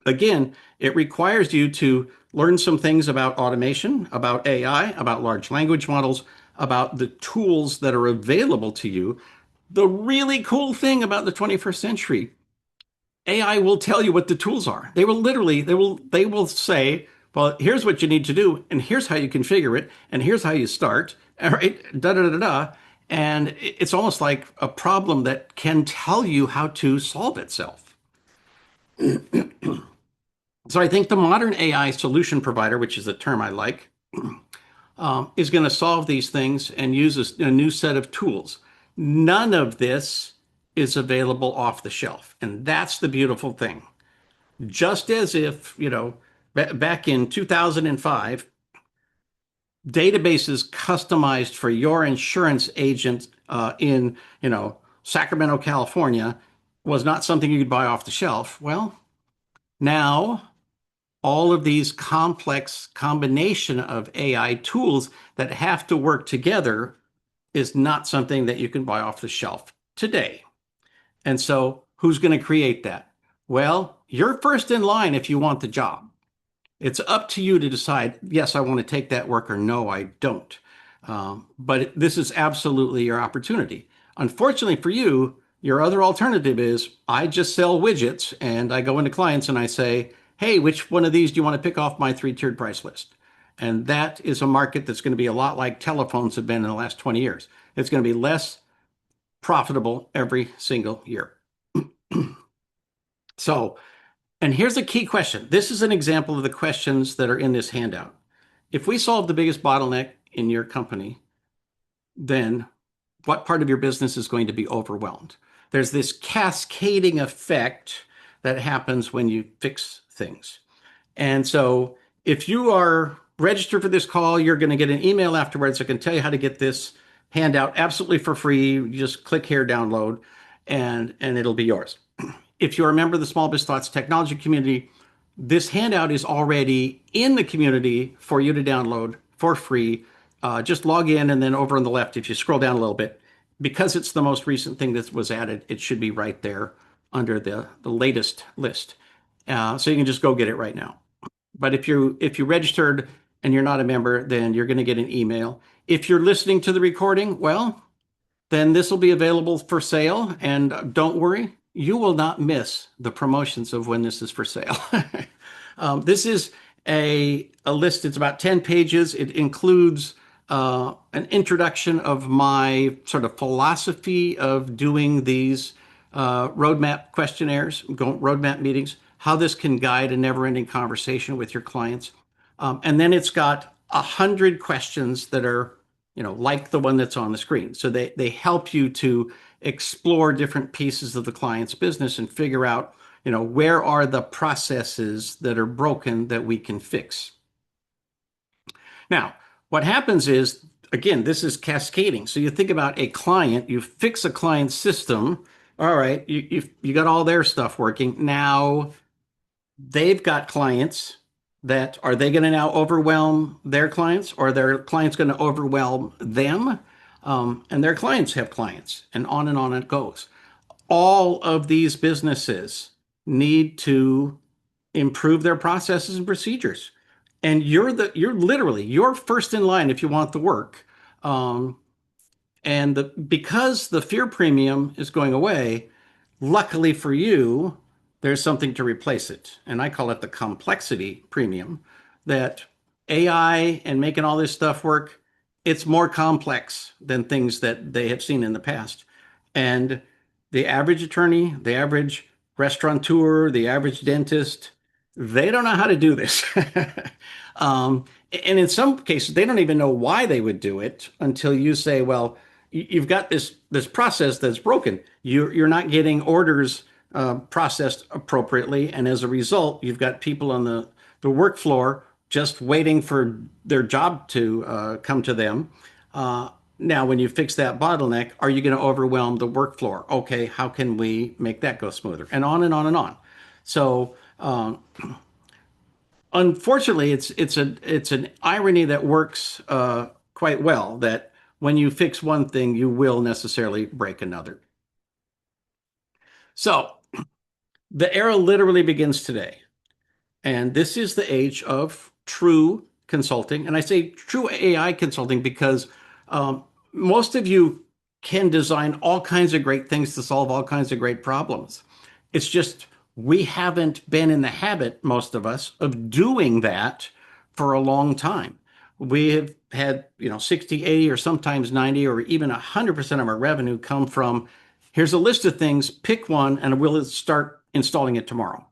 [SPEAKER 1] Again, it requires you to learn some things about automation, about AI, about large language models, about the tools that are available to you. The really cool thing about the 21st century, AI will tell you what the tools are. They will say, well, here's what you need to do, and here's how you configure it, and here's how you start. All right, da da da da. And it's almost like a problem that can tell you how to solve itself. So I think the modern AI solution provider, which is the term I like, is going to solve these things and use a new set of tools. None of this is available off the shelf. And that's the beautiful thing. Just as if, back in 2005, databases customized for your insurance agent in, Sacramento, California was not something you could buy off the shelf. Well, now all of these complex combination of AI tools that have to work together is not something that you can buy off the shelf today. And so who's going to create that? Well, you're first in line if you want the job. It's up to you to decide, yes, I want to take that work or no, I don't. But this is absolutely your opportunity. Unfortunately for you, your other alternative is I just sell widgets and I go into clients and I say, hey, which one of these do you want to pick off my three-tiered price list? And that is a market that's going to be a lot like telephones have been in the last 20 years. It's going to be less profitable every single year. So, and here's a key question. This is an example of the questions that are in this handout. If we solve the biggest bottleneck in your company, then what part of your business is going to be overwhelmed? There's this cascading effect that happens when you fix things. And so if you are registered for this call, you're going to get an email afterwards that can tell you how to get this handout absolutely for free. You just click here, download, and it'll be yours. If you're a member of the Small Biz Thoughts technology community, this handout is already in the community for you to download for free. Just log in, and then over on the left, if you scroll down a little bit, because it's the most recent thing that was added, it should be right there under the latest list. So you can just go get it right now. But if you registered and you're not a member, then you're going to get an email. If you're listening to the recording, well, then this will be available for sale. And don't worry, you will not miss the promotions of when this is for sale. This is a list. It's about 10 pages. It includes an introduction of my sort of philosophy of doing these roadmap questionnaires, roadmap meetings, how this can guide a never-ending conversation with your clients. And then it's got 100 questions that are, like the one that's on the screen. So they help you to explore different pieces of the client's business and figure out, where are the processes that are broken that we can fix. Now, what happens is, again, this is cascading. So you think about a client, you fix a client's system. All right, you got all their stuff working. Now they've got clients that are they going to now overwhelm their clients, or are their clients going to overwhelm them? And their clients have clients, and on it goes. All of these businesses need to improve their processes and procedures. And you're first in line if you want the work. Um, and because the fear premium is going away, luckily for you, there's something to replace it. And I call it the complexity premium, that AI and making all this stuff work, it's more complex than things that they have seen in the past. And the average attorney, the average restaurateur, the average dentist, they don't know how to do this. And in some cases, they don't even know why they would do it until you say, well, you've got this process that's broken. You're not getting orders processed appropriately, and as a result, you've got people on the work floor just waiting for their job to come to them. Uh, Now, when you fix that bottleneck, are you going to overwhelm the work floor? Okay, how can we make that go smoother? And on and on and on. So, unfortunately, it's an irony that works quite well. That when you fix one thing, you will necessarily break another. So, the era literally begins today. And this is the age of true consulting. And I say true AI consulting because most of you can design all kinds of great things to solve all kinds of great problems. It's just we haven't been in the habit, most of us, of doing that for a long time. We have had, 60, 80, or sometimes 90, or even 100% of our revenue come from here's a list of things, pick one, and we'll start installing it tomorrow.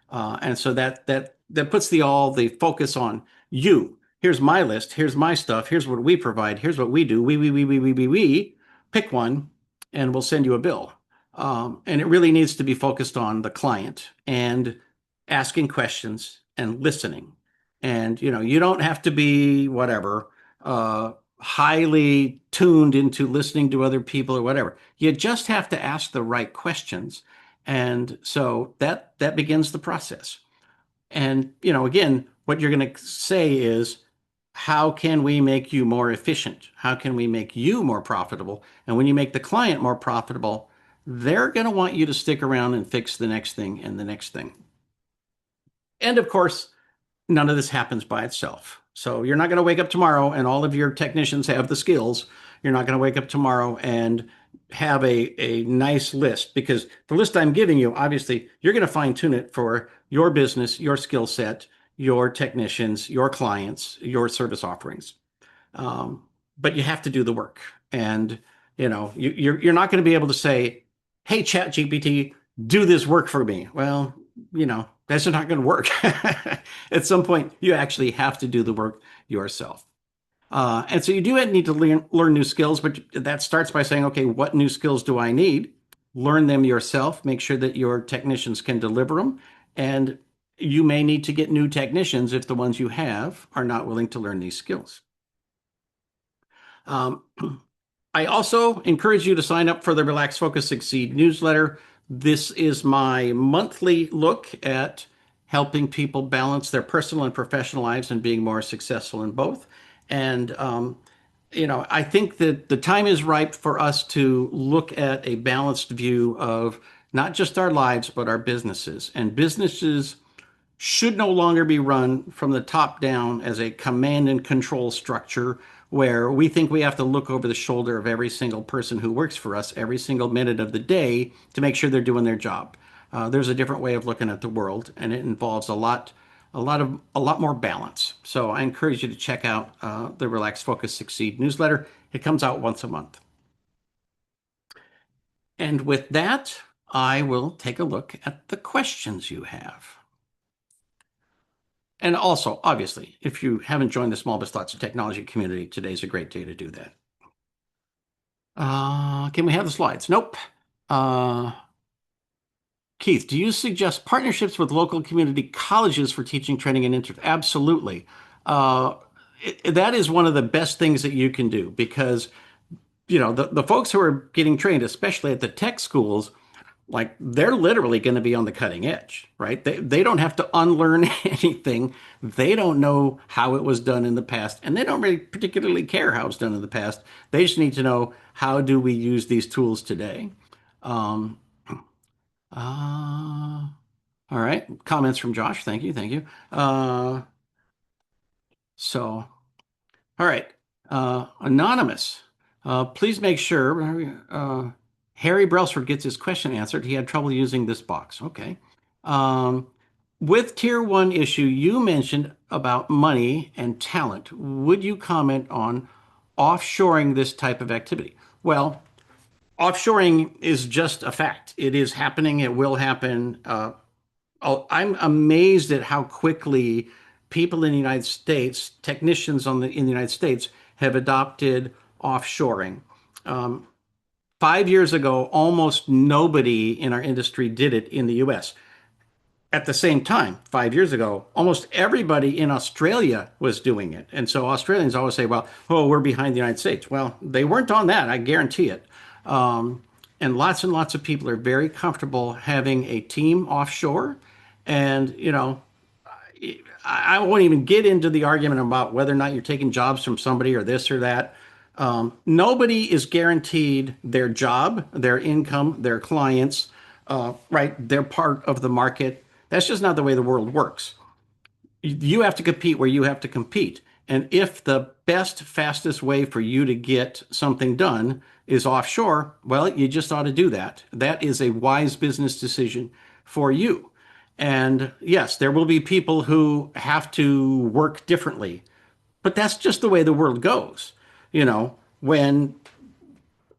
[SPEAKER 1] And so that puts the focus on you. Here's my list. Here's my stuff. Here's what we provide. Here's what we do. We. Pick one, and we'll send you a bill. And it really needs to be focused on the client and asking questions and listening. And you don't have to be whatever highly tuned into listening to other people or whatever. You just have to ask the right questions, and so that begins the process. And, again, what you're going to say is, how can we make you more efficient? How can we make you more profitable? And when you make the client more profitable, they're going to want you to stick around and fix the next thing and the next thing. And of course, none of this happens by itself. So you're not going to wake up tomorrow and all of your technicians have the skills. You're not going to wake up tomorrow and have a nice list, because the list I'm giving you, obviously, you're going to fine tune it for your business, your skill set, your technicians, your clients, your service offerings. But you have to do the work. And you're not going to be able to say, "Hey, Chat GPT, do this work for me." Well, that's not going to work. At some point, you actually have to do the work yourself. And so you do need to learn new skills, but that starts by saying, okay, what new skills do I need? Learn them yourself. Make sure that your technicians can deliver them. And you may need to get new technicians if the ones you have are not willing to learn these skills. Um, I also encourage you to sign up for the Relax, Focus, Succeed newsletter. This is my monthly look at helping people balance their personal and professional lives and being more successful in both. And, I think that the time is ripe for us to look at a balanced view of not just our lives, but our businesses. And businesses should no longer be run from the top down as a command and control structure where we think we have to look over the shoulder of every single person who works for us every single minute of the day to make sure they're doing their job. There's a different way of looking at the world, and it involves a lot more balance. So I encourage you to check out the Relax, Focus, Succeed newsletter. It comes out once a month. And with that, I will take a look at the questions you have. And also, obviously, if you haven't joined the Small Biz Thoughts of Technology community, today's a great day to do that. Can we have the slides? Nope. Uh, Keith, do you suggest partnerships with local community colleges for teaching, training, and interest? Absolutely. Uh, that is one of the best things that you can do, because the folks who are getting trained, especially at the tech schools, like they're literally going to be on the cutting edge, right? They don't have to unlearn anything. They don't know how it was done in the past, and they don't really particularly care how it's done in the past. They just need to know, how do we use these tools today? Um, uh, all right. Comments from Josh. Thank you. Thank you. So, all right. Anonymous. Please make sure Harry Brailsford gets his question answered. He had trouble using this box. Okay. Um, with tier one issue, you mentioned about money and talent. Would you comment on offshoring this type of activity? Well, offshoring is just a fact. It is happening. It will happen. I'm amazed at how quickly people in the United States, technicians in the United States, have adopted offshoring. Um, 5 years ago, almost nobody in our industry did it in the US. At the same time, 5 years ago, almost everybody in Australia was doing it. And so Australians always say, well, oh, we're behind the United States. Well, they weren't on that, I guarantee it. Um, and lots of people are very comfortable having a team offshore. And, I won't even get into the argument about whether or not you're taking jobs from somebody or this or that. Nobody is guaranteed their job, their income, their clients, right? They're part of the market. That's just not the way the world works. You have to compete where you have to compete. And if the best, fastest way for you to get something done is offshore, well, you just ought to do that. That is a wise business decision for you. And yes, there will be people who have to work differently, but that's just the way the world goes. When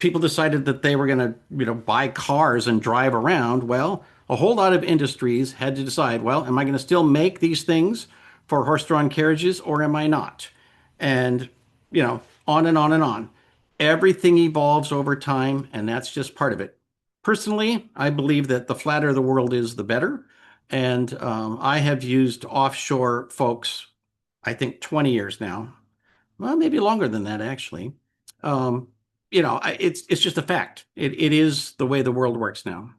[SPEAKER 1] people decided that they were going to, buy cars and drive around, well, a whole lot of industries had to decide, well, am I going to still make these things for horse-drawn carriages or am I not? And, on and on and on. Everything evolves over time, and that's just part of it. Personally, I believe that the flatter the world is, the better. And I have used offshore folks, I think 20 years now. Well, maybe longer than that, actually. Um, it's just a fact. It is the way the world works now.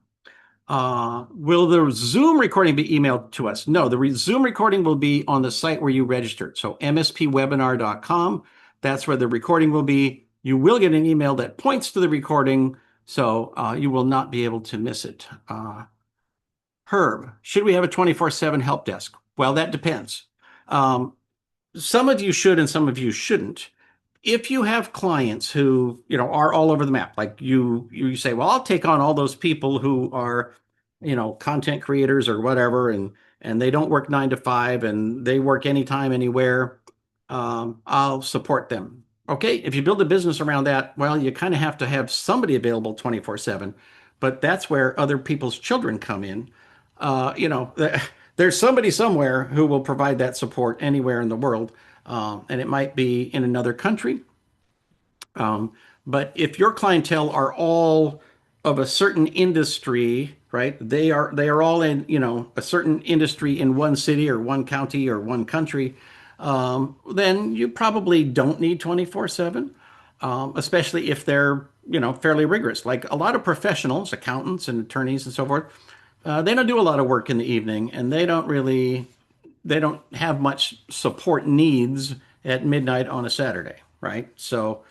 [SPEAKER 1] Will the Zoom recording be emailed to us? No, the Zoom recording will be on the site where you registered. So mspwebinar.com. That's where the recording will be. You will get an email that points to the recording, so you will not be able to miss it. Herb, should we have a 24/7 help desk? Well, that depends. Um, some of you should and some of you shouldn't. If you have clients who, are all over the map, like you say, well, I'll take on all those people who are, content creators or whatever, and they don't work 9 to 5 and they work anytime, anywhere. I'll support them. Okay, if you build a business around that, well, you kind of have to have somebody available 24/7, but that's where other people's children come in. There's somebody somewhere who will provide that support anywhere in the world, and it might be in another country. Um, but if your clientele are all of a certain industry, right? They are all in, a certain industry in one city or one county or one country, then you probably don't need 24/7, especially if they're, fairly rigorous. Like a lot of professionals, accountants and attorneys and so forth, they don't do a lot of work in the evening, and they don't have much support needs at midnight on a Saturday, right? So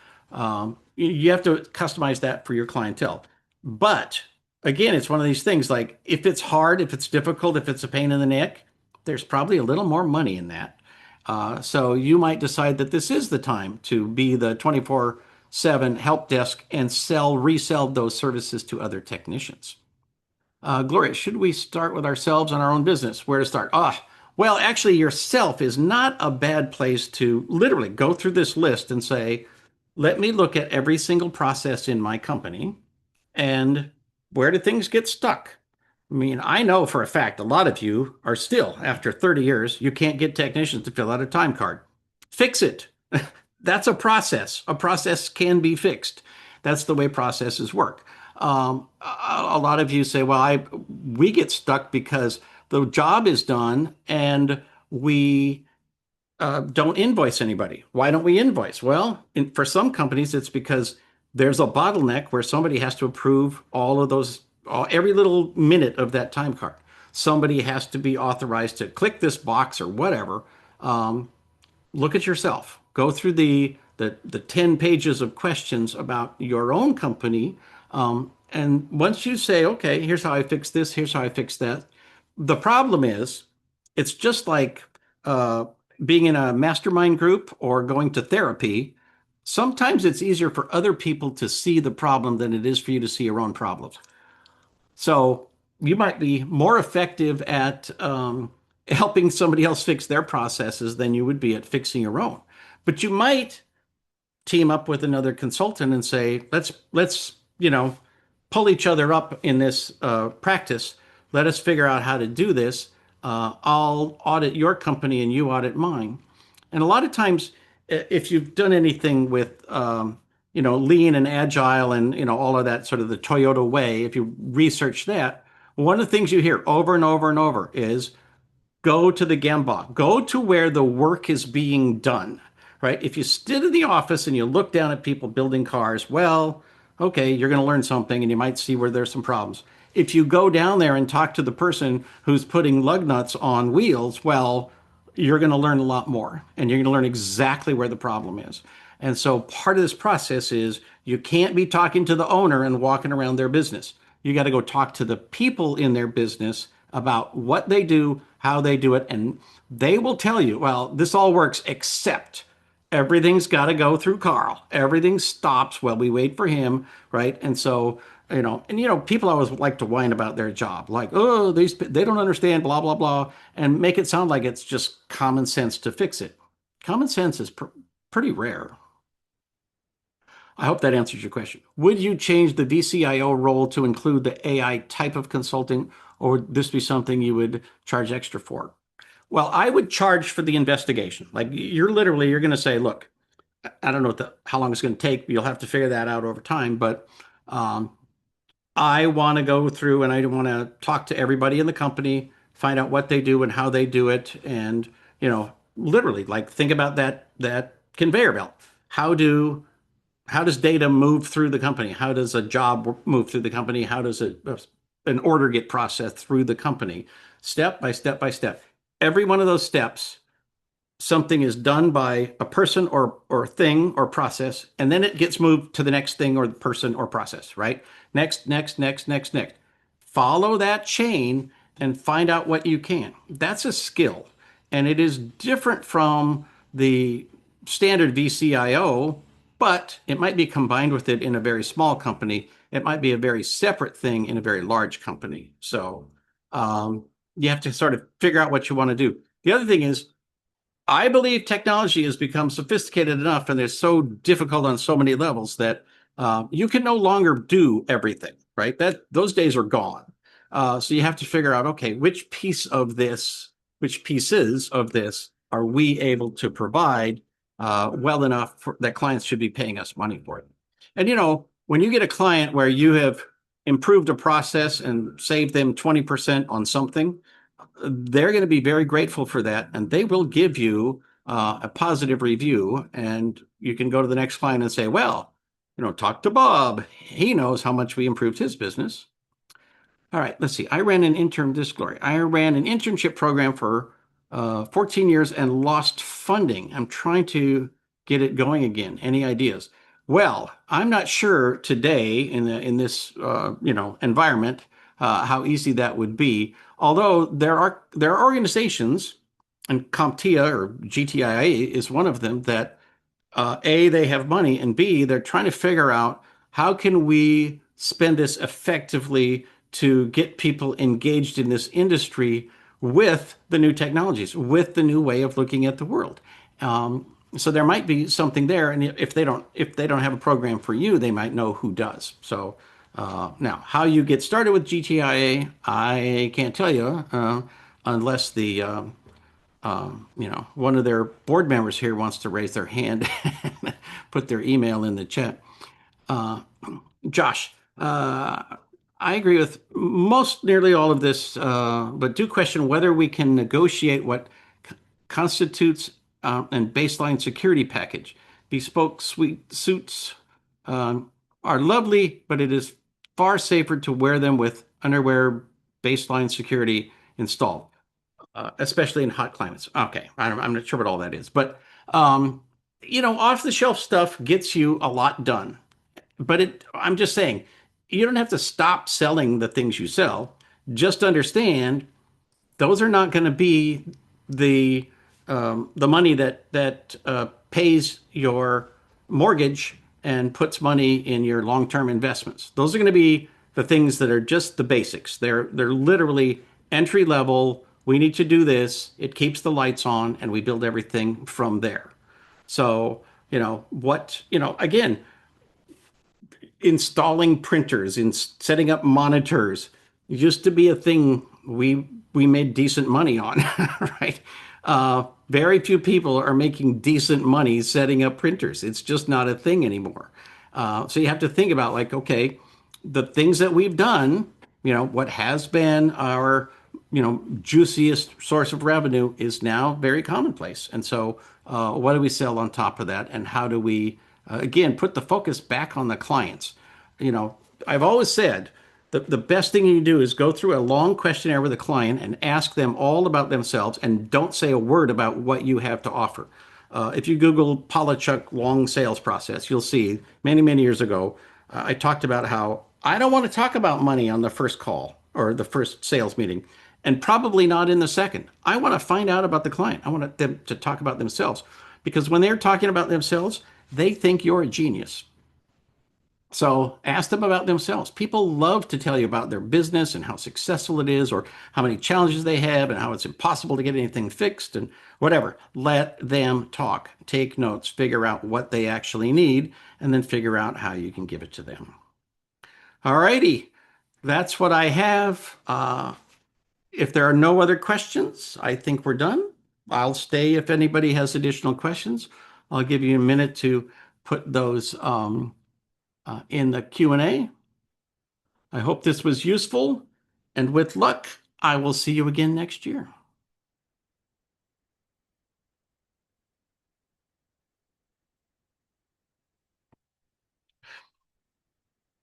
[SPEAKER 1] you have to customize that for your clientele. But again, it's one of these things like if it's hard, if it's difficult, if it's a pain in the neck, there's probably a little more money in that. So you might decide that this is the time to be the 24/7 help desk and resell those services to other technicians. Gloria, should we start with ourselves and our own business? Where to start? Well, actually, yourself is not a bad place to literally go through this list and say, let me look at every single process in my company and where do things get stuck? I mean, I know for a fact a lot of you are still, after 30 years, you can't get technicians to fill out a time card. Fix it. That's a process. A process can be fixed. That's the way processes work. A lot of you say, well, we get stuck because the job is done and we don't invoice anybody. Why don't we invoice? Well, for some companies, it's because there's a bottleneck where somebody has to approve all of those, every little minute of that time card. Somebody has to be authorized to click this box or whatever. Look at yourself. Go through the 10 pages of questions about your own company. And once you say, okay, here's how I fix this, here's how I fix that. The problem is, it's just like being in a mastermind group or going to therapy. Sometimes it's easier for other people to see the problem than it is for you to see your own problems. So you might be more effective at helping somebody else fix their processes than you would be at fixing your own. But you might team up with another consultant and say, let's pull each other up in this practice. Let us figure out how to do this. I'll audit your company and you audit mine. And a lot of times, if you've done anything with lean and agile and all of that sort of the Toyota way, if you research that, one of the things you hear over and over and over is go to the Gemba, go to where the work is being done, right? If you sit in the office and you look down at people building cars, well, okay, you're going to learn something and you might see where there's some problems. If you go down there and talk to the person who's putting lug nuts on wheels, well, you're going to learn a lot more and you're going to learn exactly where the problem is. And so part of this process is you can't be talking to the owner and walking around their business. You got to go talk to the people in their business about what they do, how they do it, and they will tell you, well, this all works except everything's got to go through Karl. Everything stops while we wait for him, right? And so, people always like to whine about their job, like, oh, they don't understand, blah blah blah, and make it sound like it's just common sense to fix it. Common sense is pretty rare. I hope that answers your question. Would you change the VCIO role to include the AI type of consulting, or would this be something you would charge extra for? Well, I would charge for the investigation. Like you're going to say, look, I don't know how long it's going to take. You'll have to figure that out over time. But um, I want to go through and I want to talk to everybody in the company, find out what they do and how they do it, and literally, like think about that conveyor belt. How do how does data move through the company? How does a job move through the company? How does an order get processed through the company? Step by step by step. Every one of those steps, something is done by a person or thing or process, and then it gets moved to the next thing or person or process, right? Next, next, next, next, next. Follow that chain and find out what you can. That's a skill. And it is different from the standard VCIO, but it might be combined with it in a very small company. It might be a very separate thing in a very large company. So you have to sort of figure out what you want to do. The other thing is, I believe technology has become sophisticated enough and it's so difficult on so many levels that you can no longer do everything, right? Those days are gone. So you have to figure out, okay, which pieces of this are we able to provide well enough that clients should be paying us money for it? And when you get a client where you have improved a process and saved them 20% on something, they're going to be very grateful for that, and they will give you a positive review. And you can go to the next client and say, well, talk to Bob. He knows how much we improved his business. All right, let's see. I ran an internship program for 14 years and lost funding. I'm trying to get it going again. Any ideas? Well, I'm not sure today in this environment how easy that would be. Although there are organizations, and CompTIA or GTIA is one of them, that A, they have money, and B, they're trying to figure out how can we spend this effectively to get people engaged in this industry with the new technologies, with the new way of looking at the world. So there might be something there, and if they don't have a program for you, they might know who does. So now, how you get started with GTIA, I can't tell you unless the one of their board members here wants to raise their hand, and put their email in the chat. Josh, I agree with nearly all of this, but do question whether we can negotiate what constitutes and baseline security package. Bespoke suits are lovely, but it is far safer to wear them with underwear baseline security installed, especially in hot climates. Okay, I'm not sure what all that is, but off the shelf stuff gets you a lot done. But I'm just saying, you don't have to stop selling the things you sell. Just understand those are not going to be the money that pays your mortgage and puts money in your long-term investments. Those are going to be the things that are just the basics. They're literally entry level. We need to do this. It keeps the lights on, and we build everything from there. So, again, installing printers, in setting up monitors used to be a thing we made decent money on, right? Very few people are making decent money setting up printers. It's just not a thing anymore. So you have to think about like, okay, the things that we've done, what has been our, juiciest source of revenue is now very commonplace. And so, what do we sell on top of that? And how do we, again, put the focus back on the clients? You know, I've always said the best thing you do is go through a long questionnaire with a client and ask them all about themselves and don't say a word about what you have to offer. If you Google Palachuk long sales process, you'll see many, many years ago, I talked about how I don't want to talk about money on the first call or the first sales meeting, and probably not in the second. I want to find out about the client. I want them to talk about themselves because when they're talking about themselves, they think you're a genius. So ask them about themselves. People love to tell you about their business and how successful it is, or how many challenges they have, and how it's impossible to get anything fixed, and whatever. Let them talk. Take notes. Figure out what they actually need, and then figure out how you can give it to them. All righty. That's what I have. If there are no other questions, I think we're done. I'll stay if anybody has additional questions. I'll give you a minute to put those in the Q&A. I hope this was useful, and with luck, I will see you again next year.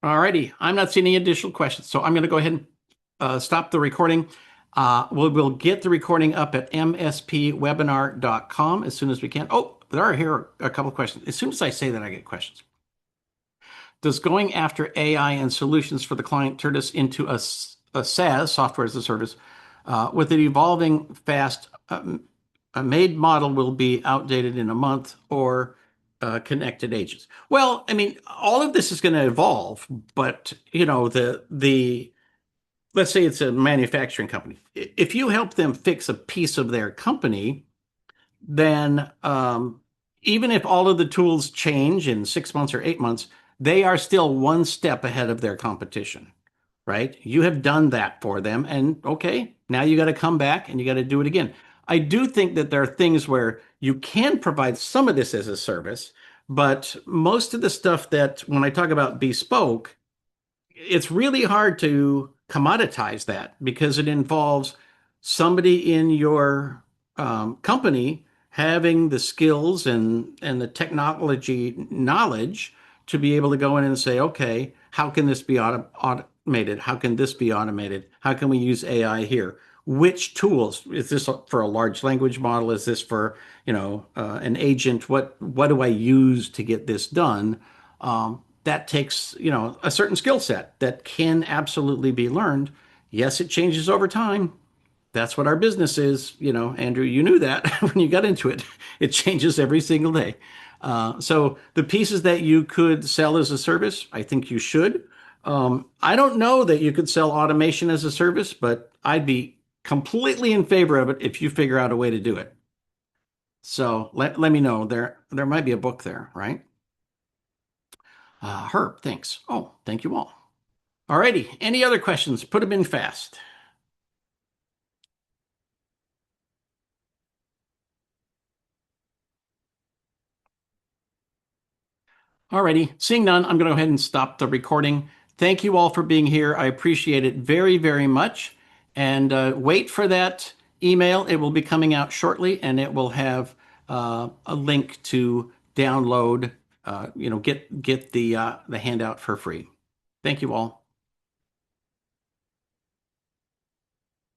[SPEAKER 1] All righty, I'm not seeing any additional questions, so I'm going to go ahead and stop the recording. We'll get the recording up at mspwebinar.com as soon as we can. Oh, there are here a couple of questions. As soon as I say that, I get questions. Does going after AI and solutions for the client turn us into a SaaS, software as a service, with an evolving fast? A made model will be outdated in a month, or connected agents. Well, I mean, all of this is going to evolve, but the let's say it's a manufacturing company. If you help them fix a piece of their company, then even if all of the tools change in 6 months or 8 months, they are still one step ahead of their competition, right? You have done that for them, and okay, now you got to come back and you got to do it again. I do think that there are things where you can provide some of this as a service, but most of the stuff that when I talk about bespoke, it's really hard to commoditize that because it involves somebody in your company having the skills and the technology knowledge to be able to go in and say, okay, how can this be automated? How can this be automated? How can we use AI here? Which tools? Is this for a large language model? Is this for, an agent? What do I use to get this done? That takes, a certain skill set that can absolutely be learned. Yes, it changes over time. That's what our business is. Andrew, you knew that when you got into it. It changes every single day. So the pieces that you could sell as a service, I think you should. I don't know that you could sell automation as a service, but I'd be completely in favor of it if you figure out a way to do it. So let me know. There might be a book there, right? Herb, thanks. Oh, thank you all. Alrighty, any other questions? Put them in fast. Alrighty, seeing none, I'm going to go ahead and stop the recording. Thank you all for being here. I appreciate it very, very much. And wait for that email. It will be coming out shortly, and it will have a link to download, get the handout for free. Thank you all.